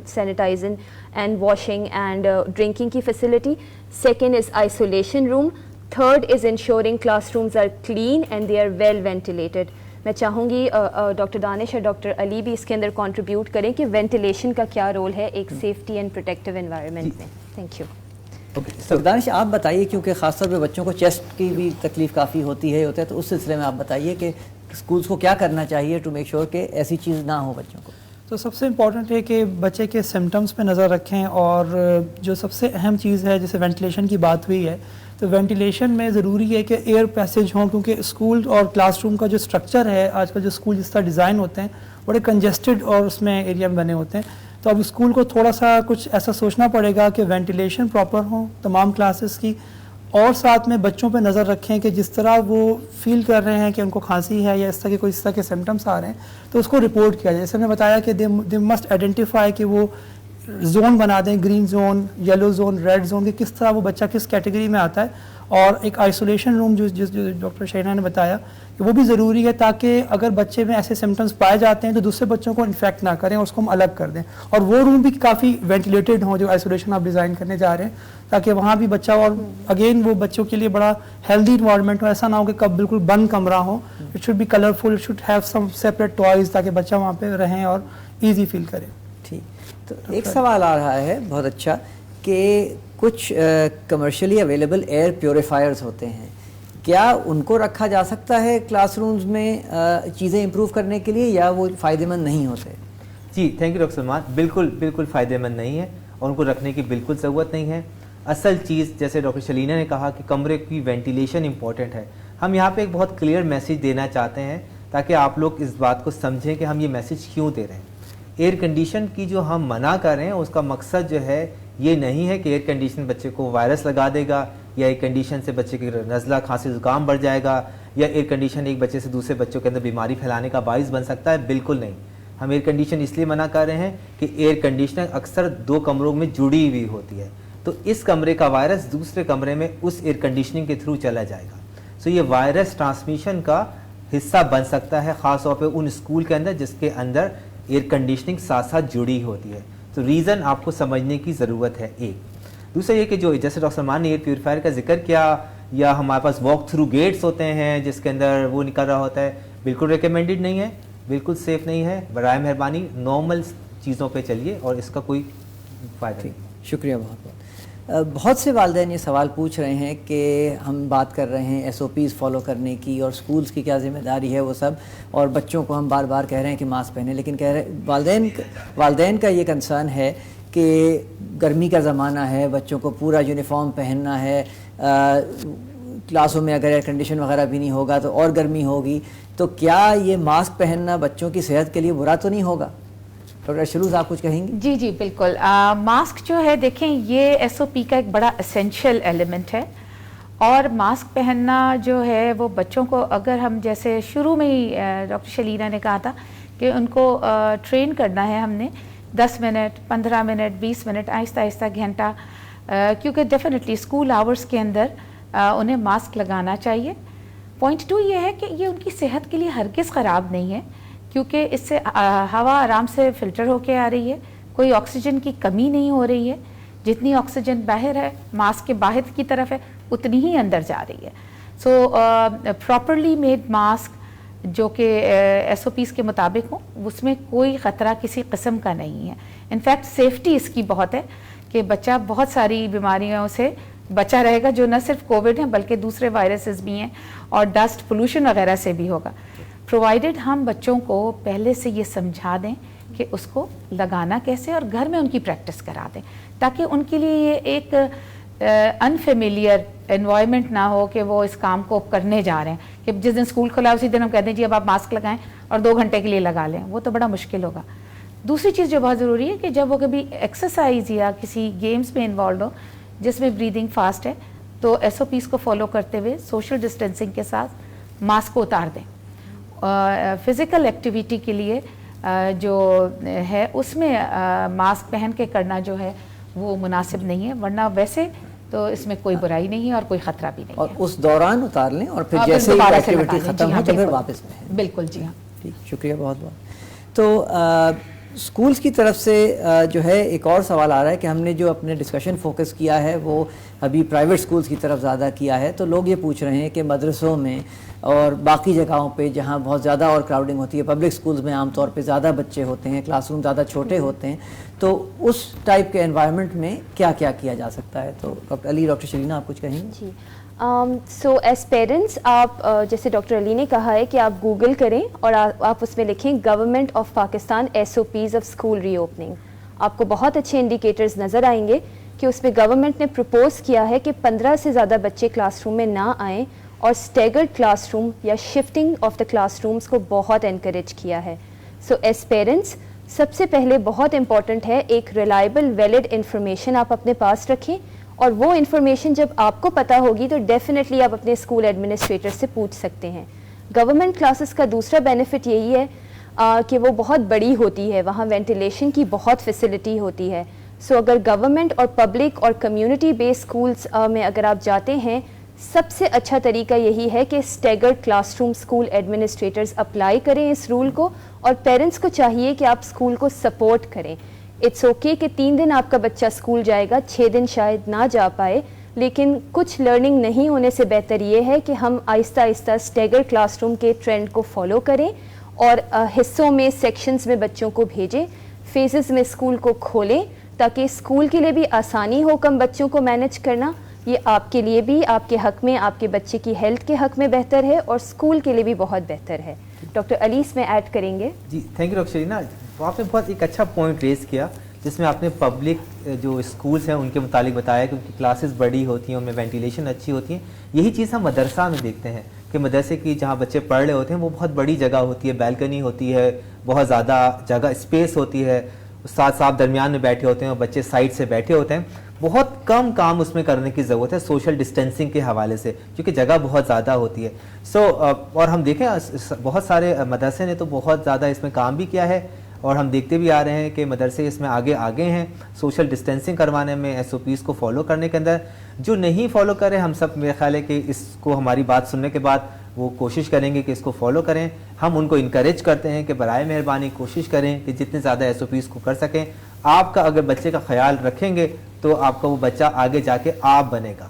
sanitizing and washing and drinking کی facility. Second is isolation room. Third is ensuring class rooms are clean and they are well ventilated. میں چاہوں گی ڈاکٹر دانش اور ڈاکٹر علی بھی اس کے اندر کنٹریبیوٹ کریں کہ وینٹیلیشن کا کیا رول ہے ایک سیفٹی اینڈ پروٹیکٹیو انوائرمنٹ میں. Thank you. دانش آپ بتائیے, کیونکہ خاص طور پہ بچوں کو چیسٹ کی بھی تکلیف کافی ہوتی ہے تو اس سلسلے میں آپ بتائیے کہ اسکولس کو کیا کرنا چاہیے ٹو میک شیور کہ ایسی چیز نہ ہو بچوں کو. تو سب سے امپورٹنٹ ہے کہ بچے کے سمٹمز پہ نظر رکھیں, اور جو سب سے اہم چیز ہے جیسے وینٹیلیشن کی بات ہوئی ہے تو وینٹیلیشن میں ضروری ہے کہ ایئر پیسیج ہوں, کیونکہ اسکول اور کلاس روم کا جو اسٹرکچر ہے آج کل جو اسکول جس طرح ڈیزائن ہوتے ہیں بڑے کنجسٹڈ اور اس میں ایریا میں بنے ہوتے ہیں. تو اب اسکول کو تھوڑا سا کچھ ایسا سوچنا پڑے گا کہ وینٹیلیشن پراپر ہو تمام کلاسز کی, اور ساتھ میں بچوں پہ نظر رکھیں کہ جس طرح وہ فیل کر رہے ہیں کہ ان کو کھانسی ہے یا اس طرح کے کوئی اس طرح کے سمٹمس آ رہے ہیں تو اس کو رپورٹ کیا جائے. جیسے میں نے بتایا کہ دے مسٹ آئیڈینٹیفائی کہ وہ زون بنا دیں, green zone, yellow zone, red zone, کہ کس طرح وہ بچہ کس کیٹیگری میں آتا ہے. اور ایک آئسولیشن روم جو ڈاکٹر شیلینا نے بتایا کہ وہ بھی ضروری ہے تاکہ اگر بچے میں ایسے سمٹمس پائے جاتے ہیں تو دوسرے بچوں کو انفیکٹ نہ کریں اور اس کو ہم الگ کر دیں. اور وہ روم بھی کافی وینٹیلیٹڈ ہوں جو آئسولیشن آپ ڈیزائن کرنے جا رہے ہیں تاکہ وہاں بھی بچہ, اور اگین وہ بچوں کے لیے بڑا ہیلدی انوائرمنٹ ہو. ایسا نہ ہو کہ کب بالکل بند کمرہ ہو. It should be colourful, it should have some separate toys تاکہ بچہ وہاں پہ رہیں اور ایزی فیل کرے. ٹھیک. تو ایک سوال آ رہا ہے بہت اچھا کہ کچھ کمرشلی اویلیبل ایئر پیوریفائرز ہوتے ہیں, کیا ان کو رکھا جا سکتا ہے کلاس رومز میں چیزیں امپروو کرنے کے لیے یا وہ فائدہ مند نہیں ہوتے؟ جی تھینک یو ڈاکٹر سلمان. بالکل فائدہ مند نہیں ہے اور ان کو رکھنے کی بالکل ضرورت نہیں ہے. اصل چیز جیسے ڈاکٹر شیلینا نے کہا کہ کمرے کی وینٹیلیشن امپورٹنٹ ہے. ہم یہاں پہ ایک بہت کلیئر میسیج دینا چاہتے ہیں تاکہ آپ لوگ اس بات کو سمجھیں کہ ہم یہ میسیج کیوں دے رہے ہیں. ایئر کنڈیشن کی جو ہم منع کر رہے ہیں اس کا مقصد جو ہے یہ نہیں ہے کہ ایئر کنڈیشن بچے کو وائرس لگا دے گا یا ایئر کنڈیشن سے بچے کی نزلہ کھانسی زکام بڑھ جائے گا یا ایئر کنڈیشن ایک بچے سے دوسرے بچوں کے اندر بیماری پھیلانے کا باعث بن سکتا ہے. بالکل نہیں. ہم ایئر کنڈیشن اس لیے منع کر رہے ہیں کہ ایئر کنڈیشنر اکثر 2 کمروں میں جڑی ہوئی ہوتی ہے, تو اس کمرے کا وائرس دوسرے کمرے میں اس ایئر کنڈیشننگ کے تھرو چلا جائے گا. سو یہ وائرس ٹرانسمیشن کا حصہ بن سکتا ہے خاص طور پہ ان اسکول کے اندر جس کے اندر ایئر کنڈیشننگ ساتھ ساتھ جڑی ہوتی ہے. تو ریزن آپ کو سمجھنے کی ضرورت ہے. ایک دوسرا یہ کہ جو جیسے ڈاکٹر سلمان نے ایئر پیوریفائر کا ذکر کیا یا ہمارے پاس واک تھرو گیٹس ہوتے ہیں جس کے اندر وہ نکل رہا ہوتا ہے، بالکل ریکمینڈڈ نہیں ہے، بالکل سیف نہیں ہے. برائے مہربانی نارمل چیزوں پہ چلیے اور اس کا کوئی فائدہ نہیں. شکریہ بہت بہت. بہت سے والدین یہ سوال پوچھ رہے ہیں کہ ہم بات کر رہے ہیں ایس او پیز فالو کرنے کی اور سکولز کی کیا ذمہ داری ہے وہ سب، اور بچوں کو ہم بار بار کہہ رہے ہیں کہ ماسک پہنیں، لیکن کہہ رہے والدین کا یہ کنسرن ہے کہ گرمی کا زمانہ ہے، بچوں کو پورا یونیفارم پہننا ہے، کلاسوں میں اگر ایئر کنڈیشن وغیرہ بھی نہیں ہوگا تو اور گرمی ہوگی، تو کیا یہ ماسک پہننا بچوں کی صحت کے لیے برا تو نہیں ہوگا؟ ڈاکٹر شلوز آپ کچھ کہیں گے؟ جی بالکل. ماسک جو ہے دیکھیں یہ ایس او پی کا ایک بڑا اسینشیل ایلیمنٹ ہے، اور ماسک پہننا جو ہے وہ بچوں کو اگر ہم جیسے شروع میں ہی ڈاکٹر شلینا نے کہا تھا کہ ان کو ٹرین کرنا ہے ہم نے 10 منٹ 15 منٹ 20 منٹ آہستہ آہستہ گھنٹہ، کیونکہ ڈیفینیٹلی اسکول آورس کے اندر انہیں ماسک لگانا چاہیے. پوائنٹ 2 یہ ہے کہ یہ ان کی صحت کے لیے ہرگز خراب نہیں ہے، کیونکہ اس سے ہوا آرام سے فلٹر ہو کے آ رہی ہے، کوئی آکسیجن کی کمی نہیں ہو رہی ہے، جتنی آکسیجن باہر ہے ماسک کے باہر کی طرف ہے اتنی ہی اندر جا رہی ہے. سو پراپرلی میڈ ماسک جو کہ ایس او پیز کے مطابق ہوں، اس میں کوئی خطرہ کسی قسم کا نہیں ہے. انفیکٹ سیفٹی اس کی بہت ہے کہ بچہ بہت ساری بیماریوں سے بچا رہے گا، جو نہ صرف کووڈ ہیں بلکہ دوسرے وائرسز بھی ہیں اور ڈسٹ پولوشن وغیرہ سے بھی ہوگا، پرووائڈڈ ہم بچوں کو پہلے سے یہ سمجھا دیں کہ اس کو لگانا کیسے اور گھر میں ان کی پریکٹس کرا دیں، تاکہ ان کے لیے یہ ایک انفیملیئر انوائرمنٹ نہ ہو کہ وہ اس کام کو کرنے جا رہے ہیں کہ جس دن اسکول کھلا اسی دن ہم کہتے ہیں جی اب آپ ماسک لگائیں اور 2 گھنٹے کے لیے لگا لیں، وہ تو بڑا مشکل ہوگا. دوسری چیز جو بہت ضروری ہے کہ جب وہ کبھی ایکسرسائز یا کسی گیمز میں انوالوڈ ہو جس میں بریدنگ فاسٹ ہے، تو ایس او پیز کو فالو کرتے ہوئے سوشل ڈسٹینسنگ کے ساتھ ماسک کو اتار دیں. فزیکل ایکٹیویٹی کے لیے جو ہے اس میں ماسک پہن کے کرنا جو ہے وہ مناسب نہیں ہے، ورنہ ویسے تو اس میں کوئی برائی نہیں ہے اور کوئی خطرہ بھی نہیں ہے. اور اس دوران اتار لیں اور پھر جیسے ہی ایکٹیویٹی ختم ہو تو پھر واپس پہنیں. بالکل جی ہاں. ٹھیک، شکریہ بہت بہت. تو اسکولز کی طرف سے جو ہے ایک اور سوال آ رہا ہے کہ ہم نے جو اپنے ڈسکشن فوکس کیا ہے وہ ابھی پرائیویٹ اسکولز کی طرف زیادہ کیا ہے، تو لوگ یہ پوچھ رہے ہیں کہ مدرسوں میں اور باقی جگہوں پہ جہاں بہت زیادہ اور کراؤڈنگ ہوتی ہے، پبلک اسکولز میں عام طور پہ زیادہ بچے ہوتے ہیں، کلاس روم زیادہ چھوٹے ہوتے ہیں، تو اس ٹائپ کے انوائرمنٹ میں کیا کیا کیا جا سکتا ہے؟ تو ڈاکٹر علی، ڈاکٹر شلینا آپ کچھ کہیں گے؟ جی سو ایز پیرنٹس آپ جیسے ڈاکٹر علی نے کہا ہے کہ آپ گوگل کریں اور آپ اس میں لکھیں government of Pakistan S O Ps of school reopening. آپ کو بہت اچھے انڈیکیٹرز نظر آئیں گے کہ اس میں گورنمنٹ نے پرپوز کیا ہے کہ 15 سے زیادہ بچے کلاس روم میں نہ آئیں، اور اسٹیگرڈ کلاس روم یا shifting of the class rooms کو بہت انکریج کیا ہے. سو ایز پیرنٹس سب سے پہلے بہت امپورٹنٹ ہے ایک ریلائبل ویلڈ انفارمیشن آپ اپنے پاس رکھیں، اور وہ انفارمیشن جب آپ کو پتہ ہوگی تو ڈیفینیٹلی آپ اپنے اسکول ایڈمنسٹریٹر سے پوچھ سکتے ہیں. گورنمنٹ کلاسز کا دوسرا بینیفٹ یہی ہے کہ وہ بہت بڑی ہوتی ہے، وہاں وینٹیلیشن کی بہت فیسلٹی ہوتی ہے. سو اگر گورنمنٹ اور پبلک اور کمیونٹی بیس اسکولس میں اگر آپ جاتے ہیں، سب سے اچھا طریقہ یہی ہے کہ staggered classroom school administrators apply کریں اس رول کو، اور پیرنٹس کو چاہیے کہ آپ اسکول کو سپورٹ کریں. اٹس اوکے کہ 3 دن آپ کا بچہ اسکول جائے گا، 6 دن شاید نہ جا پائے، لیکن کچھ لرننگ نہیں ہونے سے بہتر یہ ہے کہ ہم آہستہ آہستہ اسٹیگرڈ کلاس روم کے ٹرینڈ کو فالو کریں اور حصوں میں سیکشنز میں بچوں کو بھیجیں، فیزز میں اسکول کو کھولیں، تاکہ اسکول کے لیے بھی آسانی ہو کم بچوں کو مینیج کرنا. یہ آپ کے لیے بھی، آپ کے حق میں، آپ کے بچے کی ہیلتھ کے حق میں بہتر ہے، اور اسکول کے لیے بھی بہت بہتر ہے. ڈاکٹر علی اس میں ایڈ کریں گے. جی تھینک یو ڈاکٹر شلینا. آپ نے بہت ایک اچھا پوائنٹ ریز کیا جس میں آپ نے پبلک جو اسکولس ہیں ان کے متعلق بتایا کہ ان کی کلاسز بڑی ہوتی ہیں، ان میں وینٹیلیشن اچھی ہوتی ہیں. یہی چیز ہم مدرسہ میں دیکھتے ہیں کہ مدرسے کی جہاں بچے پڑھ رہے ہوتے ہیں وہ بہت بڑی جگہ ہوتی ہے، بیلکنی ہوتی ہے، بہت زیادہ جگہ اسپیس ہوتی ہے، استاد صاحب درمیان میں بیٹھے ہوتے ہیں اور بچے سائڈ سے بیٹھے ہوتے ہیں. بہت کم کام اس میں کرنے کی ضرورت ہے سوشل ڈسٹینسنگ کے حوالے سے، کیونکہ جگہ بہت زیادہ ہوتی ہے. اور ہم دیکھیں بہت سارے مدرسے نے تو بہت زیادہ اس میں کام بھی کیا ہے، اور ہم دیکھتے بھی آ رہے ہیں کہ مدرسے اس میں آگے ہیں سوشل ڈسٹینسنگ کروانے میں، ایس او پیز کو فالو کرنے کے اندر. جو نہیں فالو کرے، ہم سب میرے خیال ہے کہ اس کو ہماری بات سننے کے بعد وہ کوشش کریں گے کہ اس کو فالو کریں. ہم ان کو انکریج کرتے ہیں کہ برائے مہربانی کوشش کریں کہ جتنے زیادہ ایس او پیز کو کر سکیں. آپ کا اگر بچے کا خیال رکھیں گے تو آپ کا وہ بچہ آگے جا کے آپ بنے گا.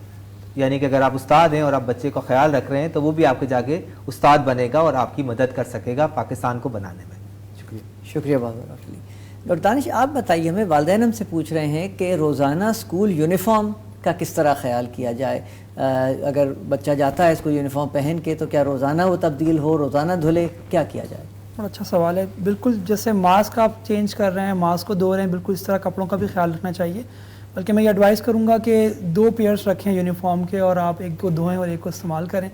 یعنی کہ اگر آپ استاد ہیں اور آپ بچے کا خیال رکھ رہے ہیں تو وہ بھی آپ کے جا کے استاد بنے گا اور آپ کی مدد کر سکے گا پاکستان کو بنانے میں. شکریہ. شکریہ بہت بہت ڈاکٹر علی. ڈاکٹر دانش آپ بتائیے, ہمیں والدین ہم سے پوچھ رہے ہیں کہ روزانہ اسکول یونیفارم کا کس طرح خیال کیا جائے. اگر بچہ جاتا ہے اسکول یونیفارم پہن کے تو کیا روزانہ وہ تبدیل ہو, روزانہ دھلے, کیا کیا جائے؟ بڑا اچھا سوال ہے. بالکل جیسے ماسک آپ چینج کر رہے ہیں, ماسک کو دھو رہے ہیں, بالکل اس طرح کپڑوں کا بھی خیال رکھنا چاہیے. بلکہ میں یہ ایڈوائز کروں گا کہ 2 پیئرس رکھیں یونیفارم کے اور آپ ایک کو دھوئیں اور ایک کو استعمال کریں.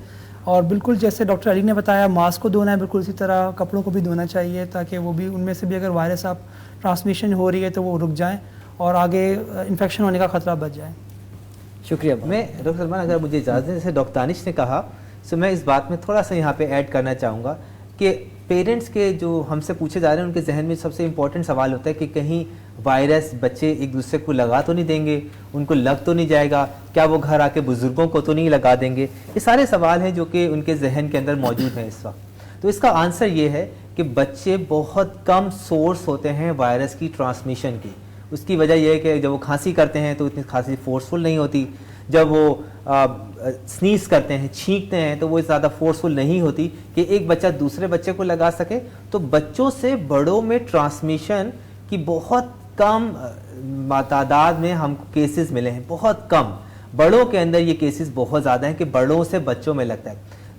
اور بالکل جیسے ڈاکٹر علی نے بتایا ماسک کو دھونا ہے, بالکل اسی طرح کپڑوں کو بھی دھونا چاہیے تاکہ وہ بھی ان میں سے بھی اگر وائرس آپ ٹرانسمیشن ہو رہی ہے تو وہ رک جائیں اور آگے انفیکشن ہونے کا خطرہ بچ جائے. شکریہ. میں ڈاکٹر سلمان اگر مجھے اجازت ہے, جیسے ڈاکٹر دانش نے کہا تو میں اس بات میں تھوڑا سا یہاں پہ ایڈ کرنا چاہوں گا کہ پیرنٹس کے جو ہم سے پوچھے جا رہے ہیں ان کے ذہن میں سب سے امپورٹنٹ سوال ہوتا ہے کہ کہیں وائرس بچے ایک دوسرے کو لگا تو نہیں دیں گے, ان کو لگ تو نہیں جائے گا, کیا وہ گھر آ کے بزرگوں کو تو نہیں لگا دیں گے. یہ سارے سوال ہیں جو کہ ان کے ذہن کے اندر موجود ہیں اس وقت. تو اس کا آنسر یہ ہے کہ بچے بہت کم سورس ہوتے ہیں وائرس کی ٹرانسمیشن کی. اس کی وجہ یہ ہے کہ جب وہ کھانسی کرتے ہیں تو اتنی کھانسی فورسفل نہیں ہوتی, جب وہ سنیز کرتے ہیں, چھینکتے ہیں, تو وہ زیادہ فورسفل نہیں ہوتی کہ ایک بچہ دوسرے بچے کو لگا سکے. تو بچوں سے بڑوں میں ٹرانسمیشن کی بہت کم تعداد میں ہم کو کیسز ملے ہیں, بہت کم. بڑوں کے اندر یہ کیسز بہت زیادہ ہیں کہ بڑوں سے بچوں میں لگتا ہے.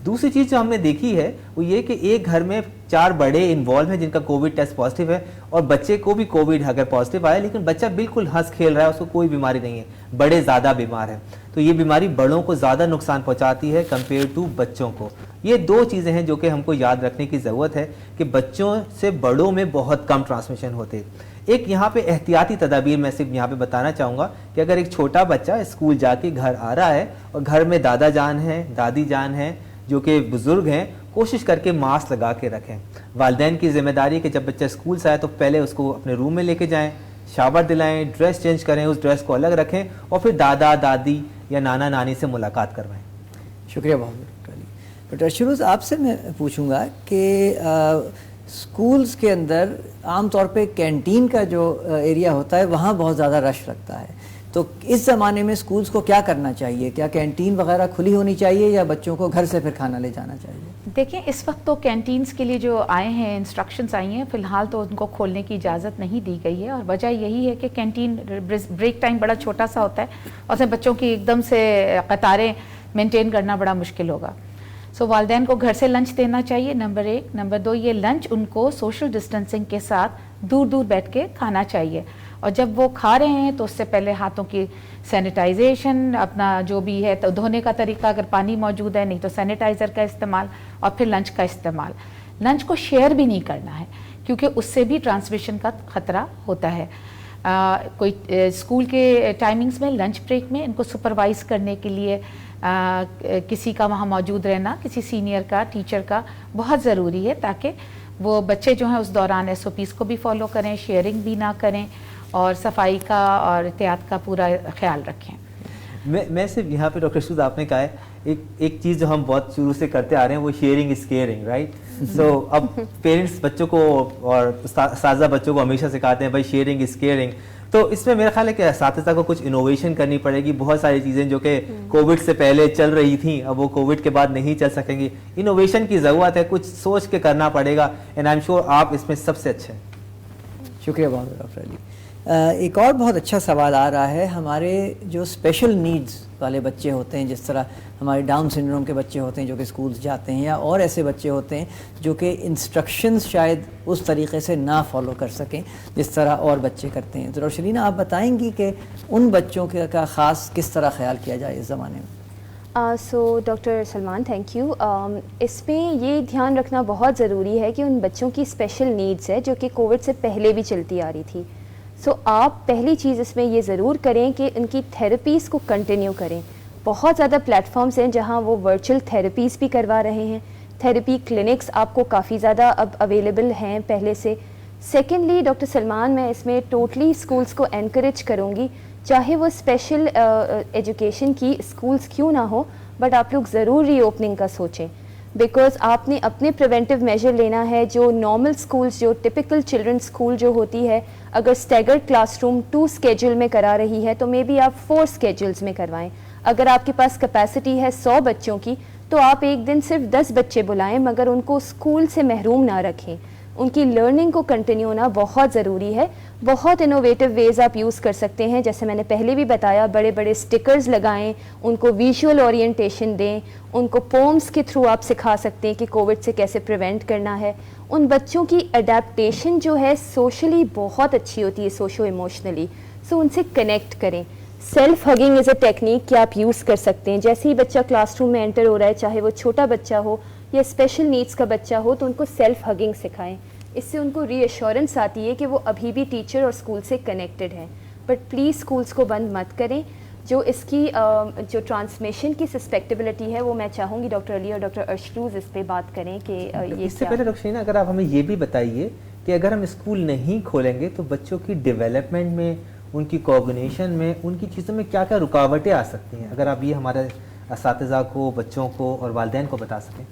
دوسری چیز جو ہم نے دیکھی ہے وہ یہ کہ ایک گھر میں 4 بڑے انوالو ہیں جن کا کووڈ ٹیسٹ پازیٹیو ہے اور بچے کو بھی کووڈ اگر پازیٹیو آیا لیکن بچہ بالکل ہنس کھیل رہا ہے, اس کو کوئی بیماری نہیں ہے, بڑے زیادہ بیمار ہیں. تو یہ بیماری بڑوں کو زیادہ نقصان پہنچاتی ہے کمپیئر ٹو بچوں کو. یہ 2 چیزیں ہیں جو کہ ہم کو یاد رکھنے کی ضرورت ہے کہ بچوں سے بڑوں میں بہت کم ٹرانسمیشن ہوتے. ایک یہاں پہ احتیاطی تدابیر میں صرف یہاں پہ بتانا چاہوں گا کہ اگر ایک چھوٹا بچہ اسکول جا کے گھر آ رہا ہے اور گھر میں دادا جان ہیں, دادی جان ہیں جو کہ بزرگ ہیں, کوشش کر کے ماسک لگا کے رکھیں. والدین کی ذمہ داری ہے کہ جب بچہ اسکول سے آئے تو پہلے اس کو اپنے روم میں لے کے جائیں, شاور دلائیں, ڈریس چینج کریں, اس ڈریس کو الگ رکھیں اور پھر دادا دادی یا نانا نانی سے ملاقات کروائیں. شکریہ بہت ڈاکٹر علی. ڈاکٹر اشروز آپ سے میں پوچھوں گا کہ اسکولس کے اندر عام طور پہ کینٹین کا جو ایریا ہوتا ہے وہاں بہت زیادہ رش لگتا ہے, تو اس زمانے میں اسکولس کو کیا کرنا چاہیے؟ کیا کینٹین وغیرہ کھلی ہونی چاہیے یا بچوں کو گھر سے پھر کھانا لے جانا چاہیے؟ دیکھیں اس وقت تو کینٹینز کے لیے جو آئے ہیں انسٹرکشنز آئی ہیں, فی الحال تو ان کو کھولنے کی اجازت نہیں دی گئی ہے, اور وجہ یہی ہے کہ کینٹین بریک ٹائم بڑا چھوٹا سا ہوتا ہے اور اس میں بچوں کی ایک دم سے قطاریں مینٹین کرنا بڑا مشکل ہوگا. سو والدین کو گھر سے لنچ دینا چاہیے, نمبر 1. نمبر 2, یہ لنچ ان کو سوشل ڈسٹینسنگ کے ساتھ دور دور بیٹھ کے کھانا چاہیے, اور جب وہ کھا رہے ہیں تو اس سے پہلے ہاتھوں کی سینیٹائزیشن, اپنا جو بھی ہے تو دھونے کا طریقہ, اگر پانی موجود ہے نہیں تو سینیٹائزر کا استعمال, اور پھر لنچ کا استعمال. لنچ کو شیئر بھی نہیں کرنا ہے کیونکہ اس سے بھی ٹرانسمیشن کا خطرہ ہوتا ہے. کوئی اسکول کے ٹائمنگز میں لنچ بریک میں ان کو سپروائز کرنے کے لیے کسی کا وہاں موجود رہنا, کسی سینئر کا, ٹیچر کا بہت ضروری ہے تاکہ وہ بچے جو ہیں اس دوران SOPs کو بھی فالو کریں, شیئرنگ بھی نہ کریں اور صفائی کا اور احتیاط کا پورا خیال رکھیں. میں صرف یہاں پہ ڈاکٹر شوز آپ نے کہا ہے ایک چیز جو ہم بہت شروع سے کرتے آ رہے ہیں وہ شیئرنگ از کیئرنگ, رائٹ. سو اب پیرنٹس بچوں کو اور اساتذہ بچوں کو ہمیشہ سکھاتے ہیں بھائی شیئرنگ از کیئرنگ. تو اس میں میرا خیال ہے کہ اساتذہ کو کچھ انوویشن کرنی پڑے گی. بہت ساری چیزیں جو کہ کووڈ سے پہلے چل رہی تھیں اب وہ کووڈ کے بعد نہیں چل سکیں گی. انوویشن کی ضرورت ہے, کچھ سوچ کے کرنا پڑے گا, اینڈ آئی ایم شیور آپ اس میں سب سے اچھے ہیں. شکریہ بہت ڈاکٹر علی. ایک اور بہت اچھا سوال آ رہا ہے, ہمارے جو اسپیشل نیڈز والے بچے ہوتے ہیں, جس طرح ہمارے ڈاؤن سنڈروم کے بچے ہوتے ہیں جو کہ اسکولس جاتے ہیں, یا اور ایسے بچے ہوتے ہیں جو کہ انسٹرکشنز شاید اس طریقے سے نہ فالو کر سکیں جس طرح اور بچے کرتے ہیں. تو ڈاکٹر شرینا آپ بتائیں گی کہ ان بچوں کا خاص کس طرح خیال کیا جائے اس زمانے میں؟ So doctor Salman thank you. اس میں یہ دھیان رکھنا بہت ضروری ہے کہ ان بچوں کی اسپیشل نیڈز ہے جو کہ کووڈ سے پہلے بھی چلتی آ رہی تھی. سو آپ پہلی چیز اس میں یہ ضرور کریں کہ ان کی تھیراپیز کو کنٹینیو کریں. بہت زیادہ پلیٹ فارمز ہیں جہاں وہ ورچوئل تھیراپیز بھی کروا رہے ہیں. تھیراپی کلینکس آپ کو کافی زیادہ اب اویلیبل ہیں پہلے سے. سیکنڈلی ڈاکٹر سلمان میں اس میں ٹوٹلی اسکولس کو انکریج کروں گی, چاہے وہ اسپیشل ایجوکیشن کی اسکولس کیوں نہ ہو, بٹ آپ لوگ ضرور ری اوپننگ کا سوچیں, بیکاز آپ نے اپنے پریونٹیو میجر لینا ہے. جو نارمل اسکولس, جو ٹپیکل چلڈرن اسکول جو ہوتی ہے, اگر اسٹیگرڈ کلاس روم 2 اسکیجول میں کرا رہی ہے تو مے بی آپ 4 اسکیجولس میں کروائیں. اگر آپ کے پاس کیپیسٹی ہے 100 بچوں کی تو آپ ایک دن صرف 10 بچے بلائیں مگر ان کو اسکول سے محروم نہ رکھیں. ان کی لرننگ کو کنٹینیو ہونا بہت ضروری ہے. بہت انوویٹو ویز آپ یوز کر سکتے ہیں, جیسے میں نے پہلے بھی بتایا, بڑے بڑے سٹکرز لگائیں, ان کو ویژول اورینٹیشن دیں, ان کو پومس کے تھرو آپ سکھا سکتے ہیں کہ کووڈ سے کیسے پریونٹ کرنا ہے. ان بچوں کی اڈیپٹیشن جو ہے سوشلی بہت اچھی ہوتی ہے, سوشو ایموشنلی, سو ان سے کنیکٹ کریں. Self hugging is a technique کہ آپ یوز کر سکتے ہیں. جیسے ہی بچہ کلاس روم میں انٹر ہو رہا ہے, چاہے وہ چھوٹا بچہ ہو یا اسپیشل نیڈس کا بچہ ہو, تو ان کو سیلف ہگنگ سکھائیں. اس سے ان کو ری ایشورنس آتی ہے کہ وہ ابھی بھی ٹیچر اور اسکول سے کنیکٹڈ ہیں. بٹ پلیز اسکولس کو بند مت کریں. جو اس کی جو ٹرانسمیشن کی سسپیکٹیبلٹی ہے وہ میں چاہوں گی ڈاکٹر علی اور ڈاکٹر ارشروز اس پہ بات کریں کہ یہ اس سے پہلے ڈاکٹر شینا اگر آپ ہمیں یہ بھی بتائیے کہ اگر ہم اسکول نہیں کھولیں گے تو بچوں کی ڈیولپمنٹ میں, ان کی کوگنیشن میں, ان کی چیزوں میں کیا کیا رکاوٹیں آ سکتی ہیں, اگر آپ یہ ہمارے اساتذہ کو, بچوں کو اور والدین کو بتا سکیں.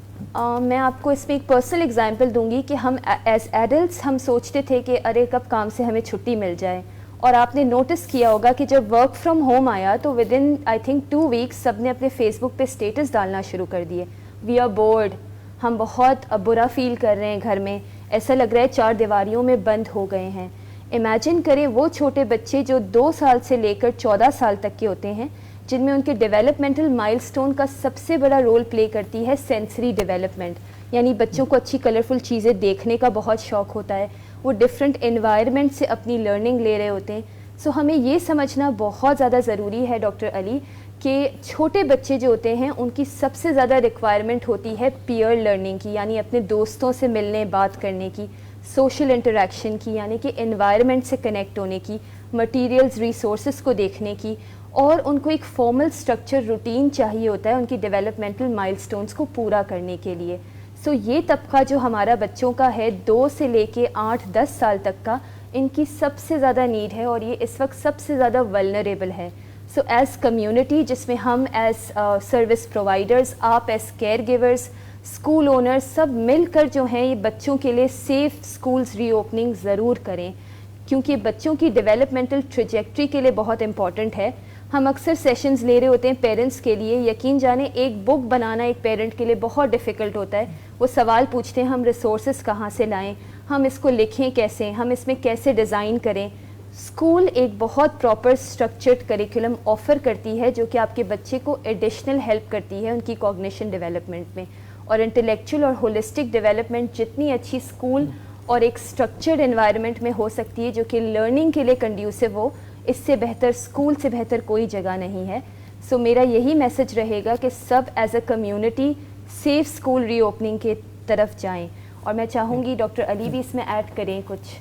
میں آپ کو اس میں ایک پرسنل ایگزامپل دوں گی کہ ہم ایز ایڈلٹس ہم سوچتے تھے کہ ارے کب کام سے ہمیں چھٹی مل جائے, اور آپ نے نوٹس کیا ہوگا کہ جب ورک فرام ہوم آیا تو ود ان آئی تھنک 2 ویکس سب نے اپنے فیس بک پہ اسٹیٹس ڈالنا شروع کر دیے, وی آر بورڈ, ہم بہت برا فیل کر رہے ہیں گھر میں, ایسا لگ رہا ہے 4 دیواریوں میں بند ہو گئے ہیں. امیجن کریں وہ چھوٹے بچے جو 2 سال سے لے کر 14 سال تک کے ہوتے ہیں, جن میں ان کے ڈیولپمنٹل مائل سٹون کا سب سے بڑا رول پلے کرتی ہے سینسری ڈیولپمنٹ, یعنی بچوں کو اچھی کلرفل چیزیں دیکھنے کا بہت شوق ہوتا ہے, وہ ڈفرینٹ انوائرمنٹ سے اپنی لرننگ لے رہے ہوتے ہیں. سو ہمیں یہ سمجھنا بہت زیادہ ضروری ہے ڈاکٹر علی کہ چھوٹے بچے جو ہوتے ہیں ان کی سب سے زیادہ ریکوائرمنٹ ہوتی ہے پیئر لرننگ کی, یعنی اپنے دوستوں سے ملنے, بات کرنے کی, سوشل انٹریکشن کی, یعنی کہ انوائرمنٹ سے کنیکٹ ہونے کی, مٹیریلز ریسورسز کو دیکھنے کی, اور ان کو ایک فارمل اسٹرکچر روٹین چاہیے ہوتا ہے ان کی ڈیولپمنٹل مائل سٹونز کو پورا کرنے کے لیے. سو یہ طبقہ جو ہمارا بچوں کا ہے 2 سے لے کے 8-10 سال تک کا, ان کی سب سے زیادہ نیڈ ہے اور یہ اس وقت سب سے زیادہ ولنریبل ہے. سو ایز کمیونٹی, جس میں ہم ایز سروس پرووائڈرز, آپ as caregivers, school owners, سب مل کر جو ہیں یہ بچوں کے لیے سیف اسکولز ری اوپننگ ضرور کریں, کیونکہ بچوں کی ڈیولپمنٹل ٹریجیکٹری کے لیے بہت امپورٹنٹ ہے. ہم اکثر سیشنز لے رہے ہوتے ہیں پیرنٹس کے لیے, یقین جانیں ایک بک بنانا ایک پیرنٹ کے لیے بہت ڈیفیکلٹ ہوتا ہے. وہ سوال پوچھتے ہیں ہم ریسورسز کہاں سے لائیں, ہم اس کو لکھیں کیسے, ہم اس میں کیسے ڈیزائن کریں. اسکول ایک بہت پراپر اسٹرکچرڈ کریکولم آفر کرتی ہے جو کہ آپ کے بچے کو ایڈیشنل ہیلپ کرتی ہے ان کی کوگنیشن ڈیولپمنٹ میں, اور انٹلیکچوئل اور ہولسٹک ڈیولپمنٹ جتنی اچھی اسکول اور ایک اسٹرکچرڈ انوائرمنٹ میں ہو سکتی ہے جو کہ لرننگ کے لیے کنڈیوسو ہو, اس سے بہتر, اسکول سے بہتر کوئی جگہ نہیں ہے. سو میرا یہی میسج رہے گا کہ سب as a community safe school reopening کے طرف جائیں, اور میں چاہوں گی ڈاکٹر علی بھی اس میں ایڈ کریں کچھ.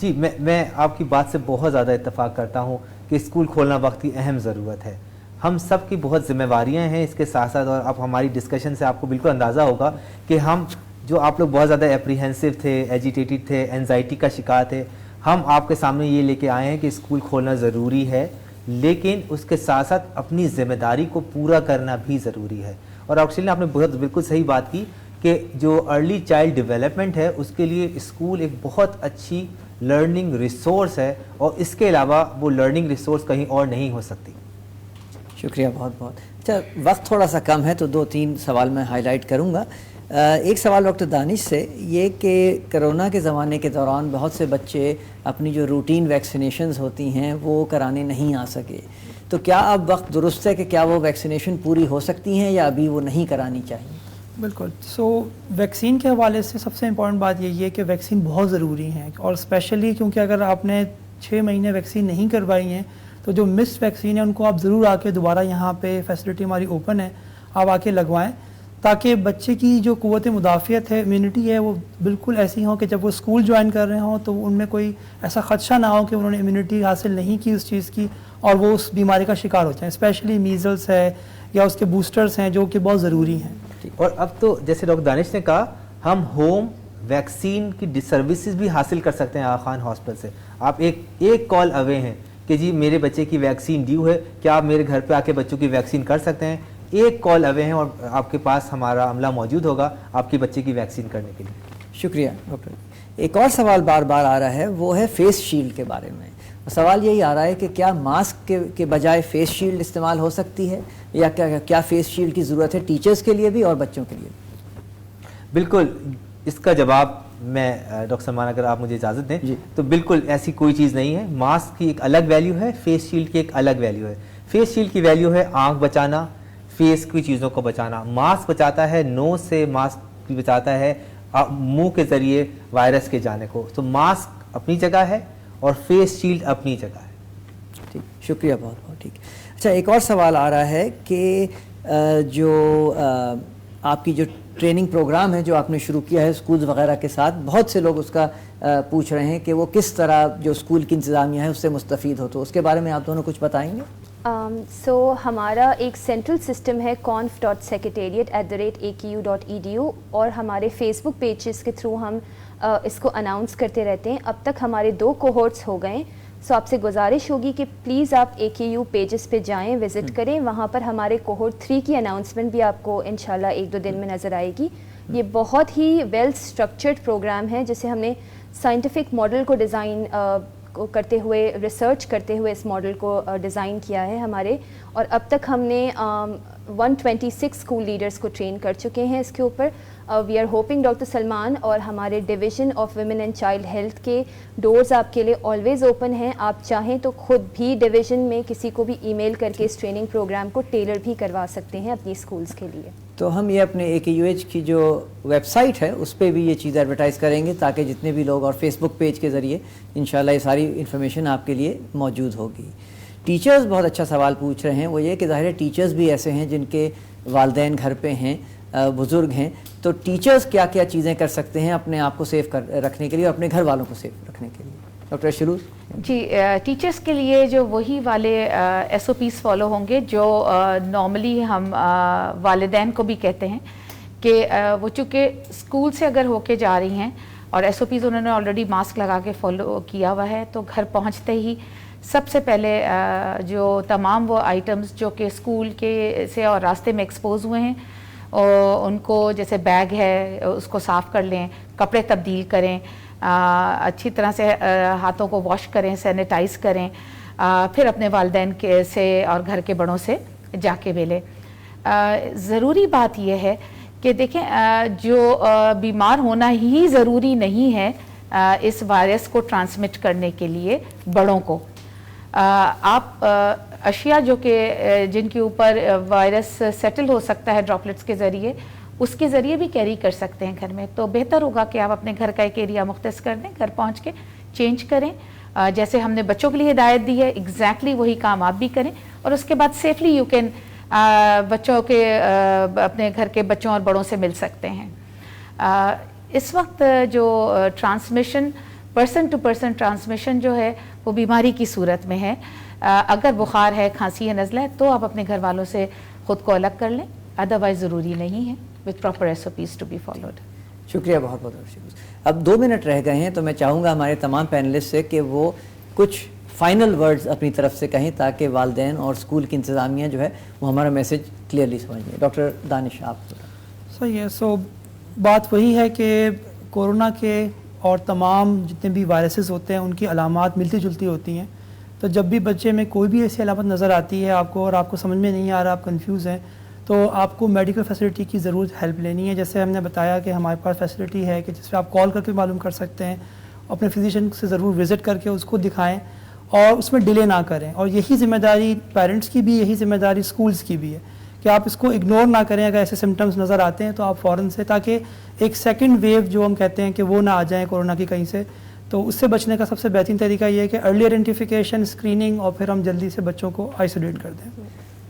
جی, میں آپ کی بات سے بہت زیادہ اتفاق کرتا ہوں کہ اسکول کھولنا وقت کی اہم ضرورت ہے. ہم سب کی بہت ذمہ داریاں ہیں اس کے ساتھ ساتھ, اور اب ہماری ڈسکشن سے آپ کو بالکل اندازہ ہوگا کہ ہم جو آپ لوگ بہت زیادہ اپریہنسو تھے, ایجیٹیٹڈ تھے, اینزائٹی کا شکار تھے, ہم آپ کے سامنے یہ لے کے آئے ہیں کہ اسکول کھولنا ضروری ہے, لیکن اس کے ساتھ ساتھ اپنی ذمہ داری کو پورا کرنا بھی ضروری ہے. اور ایکچولی آپ نے بالکل صحیح بات کی کہ جو ارلی چائلڈ ڈیولپمنٹ ہے اس کے لیے اسکول ایک بہت اچھی لرننگ ریسورس ہے, اور اس کے علاوہ وہ لرننگ ریسورس کہیں اور نہیں ہو سکتی. شکریہ بہت بہت. اچھا, وقت تھوڑا سا کم ہے تو 2-3 سوال میں ہائی لائٹ کروں گا. ایک سوال ڈاکٹر دانش سے یہ کہ کرونا کے زمانے کے دوران بہت سے بچے اپنی جو روٹین ویکسینیشنز ہوتی ہیں وہ کرانے نہیں آ سکے, تو کیا اب وقت درست ہے کہ کیا وہ ویکسینیشن پوری ہو سکتی ہیں یا ابھی وہ نہیں کرانی چاہیے؟ بالکل. سو ویکسین کے حوالے سے سب سے امپورٹنٹ بات یہی ہے کہ ویکسین بہت ضروری ہیں, اور اسپیشلی کیونکہ اگر آپ نے 6 مہینے ویکسین نہیں کروائی ہیں تو جو مس ویکسین ہے ان کو آپ ضرور آ کے دوبارہ یہاں پہ فیسلٹی ہماری اوپن ہے, آپ آ کے لگوائیں, تاکہ بچے کی جو قوت مدافعت ہے, امیونٹی ہے, وہ بالکل ایسی ہوں کہ جب وہ اسکول جوائن کر رہے ہوں تو ان میں کوئی ایسا خدشہ نہ ہو کہ انہوں نے امیونٹی حاصل نہیں کی اس چیز کی اور وہ اس بیماری کا شکار ہو جائیں. اسپیشلی میزلس ہے یا اس کے بوسٹرز ہیں جو کہ بہت ضروری ہیں. اور اب تو جیسے ڈاکٹر دانش نے کہا, ہم ہوم ویکسین کی سروسز بھی حاصل کر سکتے ہیں آغا خان ہاسپٹل سے. آپ ایک کال اوے ہیں کہ جی میرے بچے کی ویکسین ڈیو ہے, کیا آپ میرے گھر پہ آ کے بچوں کی ویکسین کر سکتے ہیں؟ ایک کال اوے ہیں اور آپ کے پاس ہمارا عملہ موجود ہوگا آپ کے بچے کی ویکسین کرنے کے لیے. شکریہ ڈاکٹر. ایک اور سوال بار بار آ رہا ہے, وہ ہے فیس شیلڈ کے بارے میں. سوال یہی آ رہا ہے کہ کیا ماسک کے بجائے فیس شیلڈ استعمال ہو سکتی ہے یا کیا فیس شیلڈ کی ضرورت ہے ٹیچرز کے لیے بھی اور بچوں کے لیے بھی؟ بالکل، اس کا جواب میں ڈاکٹر سلمان اگر آپ مجھے اجازت دیں تو بالکل ایسی کوئی چیز نہیں ہے. ماسک کی ایک الگ ویلیو ہے، فیس شیلڈ کی ایک الگ ویلیو ہے. فیس شیلڈ کی ویلیو ہے آنکھ بچانا، فیس کی چیزوں کو بچانا. ماسک بچاتا ہے نوز سے، ماسک بچاتا ہے منہ کے ذریعے وائرس کے جانے کو. تو ماسک اپنی جگہ ہے اور فیس شیلڈ اپنی جگہ ہے. ٹھیک، شکریہ، بہت بہت ٹھیک. اچھا، ایک اور سوال آ رہا ہے کہ جو آپ کی جو ٹریننگ پروگرام ہے جو آپ نے شروع کیا ہے اسکولز وغیرہ کے ساتھ، بہت سے لوگ اس کا پوچھ رہے ہیں کہ وہ کس طرح جو اسکول کی انتظامیہ ہے اس سے مستفید ہو، تو اس کے بارے میں آپ دونوں کچھ بتائیں گے؟ ہمارا ایک سینٹرل سسٹم ہے conf.secretariat@aqu.edu اور ہمارے فیس بک پیجز کے تھرو ہم اس کو اناؤنس کرتے رہتے ہیں. اب تک ہمارے 2 کوہورٹس ہو گئے. آپ سے گزارش ہوگی کہ پلیز آپ AKU پیجز پہ جائیں، وزٹ کریں. وہاں پر ہمارے کوہورٹ 3 کی اناؤنسمنٹ بھی آپ کو انشاءاللہ 1-2 دن میں نظر آئے گی. یہ بہت ہی ویل اسٹرکچرڈ پروگرام ہے جسے ہم نے سائنٹیفک ماڈل کو ڈیزائن کرتے ہوئے، ریسرچ کرتے ہوئے اس ماڈل کو ڈیزائن کیا ہے ہمارے. اور اب تک ہم نے 126 اسکول لیڈرز کو ٹرین کر چکے ہیں اس کے اوپر. We are hoping doctor Salman اور ہمارے division of women and child health کے ڈورز آپ کے لیے آلویز اوپن ہیں. آپ چاہیں تو خود بھی ڈویژن میں کسی کو بھی ای میل کر کے اس ٹریننگ پروگرام کو ٹیلر بھی کروا سکتے ہیں اپنی اسکولز کے لیے. تو ہم یہ اپنے AKUH کی جو ویب سائٹ ہے اس پہ بھی یہ چیز ایڈورٹائز کریں گے تاکہ جتنے بھی لوگ، اور فیس بک پیج کے ذریعے انشاءاللہ یہ ساری انفارمیشن آپ کے لیے موجود ہوگی. ٹیچرز بہت اچھا سوال پوچھ رہے ہیں، وہ یہ کہ ظاہر ہے ٹیچرز بھی ایسے ہیں جن کے والدین گھر پہ ہیں، بزرگ ہیں، تو ٹیچرز کیا کیا چیزیں کر سکتے ہیں اپنے آپ کو سیف رکھنے کے لیے اور اپنے گھر والوں کو سیف رکھنے کے لیے؟ ڈاکٹر شروع. جی، ٹیچرز کے لیے جو وہی والے SOPs فالو ہوں گے جو نارملی ہم والدین کو بھی کہتے ہیں کہ وہ چونکہ اسکول سے اگر ہو کے جا رہی ہیں اور SOPs انہوں نے آلریڈی ماسک لگا کے فالو کیا ہوا ہے، تو گھر پہنچتے ہی سب سے پہلے جو تمام وہ آئٹمس جو کہ اسکول کے سے اور راستے میں ایکسپوز ہوئے ہیں ان کو، جیسے بیگ ہے اس کو صاف کر لیں، کپڑے تبدیل کریں، اچھی طرح سے ہاتھوں کو واش کریں، سینیٹائز کریں، پھر اپنے والدین کے سے اور گھر کے بڑوں سے جا کے ملیں. ضروری بات یہ ہے کہ دیکھیں جو بیمار ہونا ہی ضروری نہیں ہے اس وائرس کو ٹرانسمٹ کرنے کے لیے بڑوں کو. آپ اشیاء جو کہ جن کے اوپر وائرس سیٹل ہو سکتا ہے ڈراپلیٹس کے ذریعے، اس کے ذریعے بھی کیری کر سکتے ہیں گھر میں. تو بہتر ہوگا کہ آپ اپنے گھر کا ایک ایریا مختص کر دیں، گھر پہنچ کے چینج کریں. جیسے ہم نے بچوں کے لیے ہدایت دی ہے ایگزیکٹلی وہی کام آپ بھی کریں، اور اس کے بعد سیفلی یو کین بچوں کے اپنے گھر کے بچوں اور بڑوں سے مل سکتے ہیں. اس وقت جو transmission, person to person transmission جو ہے وہ بیماری کی صورت میں ہے. اگر بخار ہے، کھانسی ہے، نزلہ ہے، تو آپ اپنے گھر والوں سے خود کو الگ کر لیں، ادروائز ضروری نہیں ہے. with proper SOPs to be followed. شکریہ، بہت بہت شکریہ. اب 2 منٹ رہ گئے ہیں تو میں چاہوں گا ہمارے تمام پینلسٹ سے کہ وہ کچھ فائنل ورڈز اپنی طرف سے کہیں تاکہ والدین اور اسکول کی انتظامیہ جو ہے وہ ہمارا میسج کلیئرلی سمجھ لیں. ڈاکٹر دانش، آپ صحیح ہے. سو بات وہی ہے کہ کورونا کے اور تمام جتنے بھی وائرسز ہوتے ہیں ان کی علامات ملتی جلتی ہوتی ہیں. تو جب بھی بچے میں کوئی بھی ایسی علامت نظر آتی ہے آپ کو اور آپ کو سمجھ میں نہیں آ رہا، آپ کنفیوز ہیں، تو آپ کو میڈیکل فیسلٹی کی ضرور ہیلپ لینی ہے. جیسے ہم نے بتایا کہ ہمارے پاس فیسلٹی ہے کہ جس پہ آپ کال کر کے معلوم کر سکتے ہیں. اپنے فزیشین سے ضرور وزٹ کر کے اس کو دکھائیں اور اس میں ڈیلے نہ کریں. اور یہی ذمہ داری پیرنٹس کی بھی، یہی ذمہ داری اسکولس کی بھی ہے کہ آپ اس کو اگنور نہ کریں. اگر ایسے سمٹمز نظر آتے ہیں تو آپ فوراً سے، تاکہ ایک سیکنڈ ویو جو ہم کہتے ہیں کہ وہ نہ آ جائیں کورونا کی کہیں سے، تو اس سے بچنے کا سب سے بہترین طریقہ یہ ہے کہ ارلی آئیڈینٹیفیکیشن، اسکریننگ، اور پھر ہم جلدی سے بچوں کو آئسولیٹ کر دیں.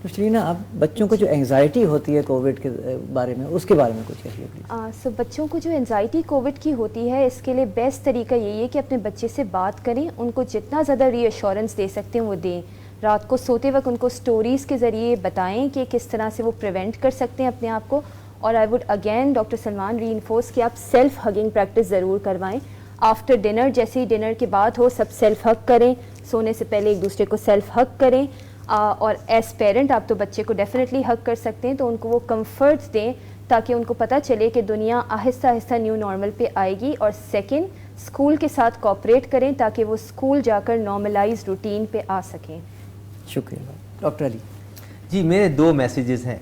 شرینا، اب بچوں کو جو انگزائٹی ہوتی ہے کووڈ کے بارے میں، اس کے بارے میں کچھ کہیے پلیز. بچوں کو جو انزائٹی کووڈ کی ہوتی ہے، اس کے لیے بیسٹ طریقہ یہی ہے کہ اپنے بچے سے بات کریں، ان کو جتنا زیادہ ری ایشورنس دے سکتے ہیں وہ دیں. رات کو سوتے وقت ان کو سٹوریز کے ذریعے بتائیں کہ کس طرح سے وہ پریونٹ کر سکتے ہیں اپنے آپ کو. اور I would again doctor Salman reinforce کہ آپ سیلف ہگنگ پریکٹس ضرور کروائیں. آفٹر ڈنر، جیسے ہی ڈنر کے بعد ہو، سب سیلف ہگ کریں. سونے سے پہلے ایک دوسرے کو سیلف ہگ کریں. اور ایز پیرنٹ آپ تو بچے کو ڈیفینیٹلی ہگ کر سکتے ہیں، تو ان کو وہ کمفرٹس دیں تاکہ ان کو پتہ چلے کہ دنیا آہستہ آہستہ نیو نارمل پہ آئے گی. اور سیکنڈ، اسکول کے ساتھ کوآپریٹ کریں تاکہ وہ اسکول جا کر نارملائز روٹین پہ آ سکیں. شکریہ. ڈاکٹر علی. جی میرے 2 میسیجز ہیں.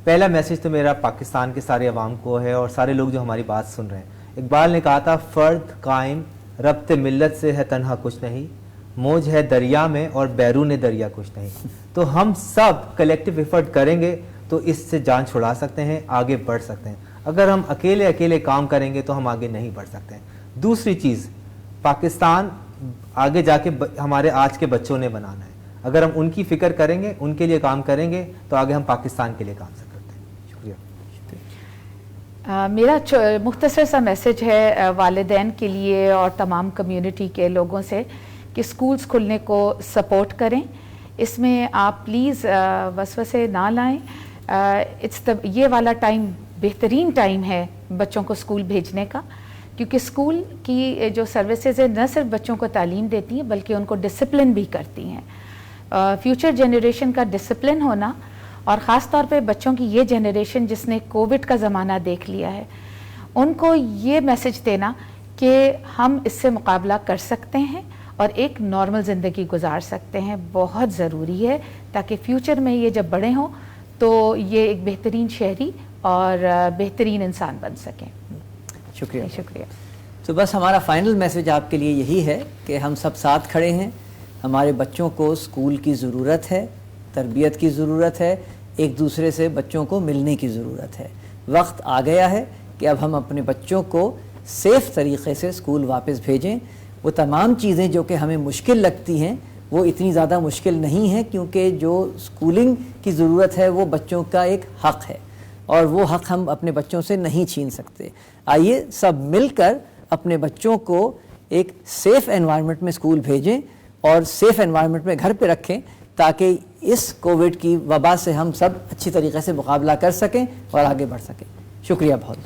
پہلا میسیج تو میرا پاکستان کے سارے عوام کو ہے اور سارے لوگ جو ہماری بات سن رہے ہیں. اقبال نے کہا تھا فرد قائم ربط ملت سے ہے تنہا کچھ نہیں, موج ہے دریا میں اور بیرون دریا کچھ نہیں. تو ہم سب کلیکٹیو ایفرٹ کریں گے تو اس سے جان چھڑا سکتے ہیں, آگے بڑھ سکتے ہیں. اگر ہم اکیلے کام کریں گے تو ہم آگے نہیں بڑھ سکتے ہیں. دوسری چیز, پاکستان آگے جا کے ہمارے آج کے بچوں نے بنانا ہے. اگر ہم ان کی فکر کریں گے, ان کے لیے کام کریں گے تو آگے ہم پاکستان کے لیے کام کرتے ہیں. شکریہ. میرا مختصر سا میسج ہے والدین کے لیے اور تمام کمیونٹی کے لوگوں سے کہ سکولز کھلنے کو سپورٹ کریں. اس میں آپ پلیز وسوسے نہ لائیں. یہ والا ٹائم بہترین ٹائم ہے بچوں کو اسکول بھیجنے کا, کیونکہ اسکول کی جو سروسز ہیں نہ صرف بچوں کو تعلیم دیتی ہیں بلکہ ان کو ڈسپلن بھی کرتی ہیں. فیوچر جنریشن کا ڈسپلن ہونا, اور خاص طور پہ بچوں کی یہ جنریشن جس نے کووڈ کا زمانہ دیکھ لیا ہے, ان کو یہ میسج دینا کہ ہم اس سے مقابلہ کر سکتے ہیں اور ایک نارمل زندگی گزار سکتے ہیں, بہت ضروری ہے تاکہ فیوچر میں یہ جب بڑے ہوں تو یہ ایک بہترین شہری اور بہترین انسان بن سکیں. شکریہ. شکریہ. تو بس ہمارا فائنل میسج آپ کے لیے یہی ہے کہ ہم سب ساتھ کھڑے ہیں. ہمارے بچوں کو اسکول کی ضرورت ہے, تربیت کی ضرورت ہے, ایک دوسرے سے بچوں کو ملنے کی ضرورت ہے. وقت آ گیا ہے کہ اب ہم اپنے بچوں کو سیف طریقے سے اسکول واپس بھیجیں. وہ تمام چیزیں جو کہ ہمیں مشکل لگتی ہیں وہ اتنی زیادہ مشکل نہیں ہیں, کیونکہ جو اسکولنگ کی ضرورت ہے وہ بچوں کا ایک حق ہے اور وہ حق ہم اپنے بچوں سے نہیں چھین سکتے. آئیے سب مل کر اپنے بچوں کو ایک سیف انوائرمنٹ میں اسکول بھیجیں اور سیف انوائرمنٹ میں گھر پہ رکھیں تاکہ اس کووڈ کی وبا سے ہم سب اچھی طریقے سے مقابلہ کر سکیں اور آگے بڑھ سکیں. شکریہ بہت.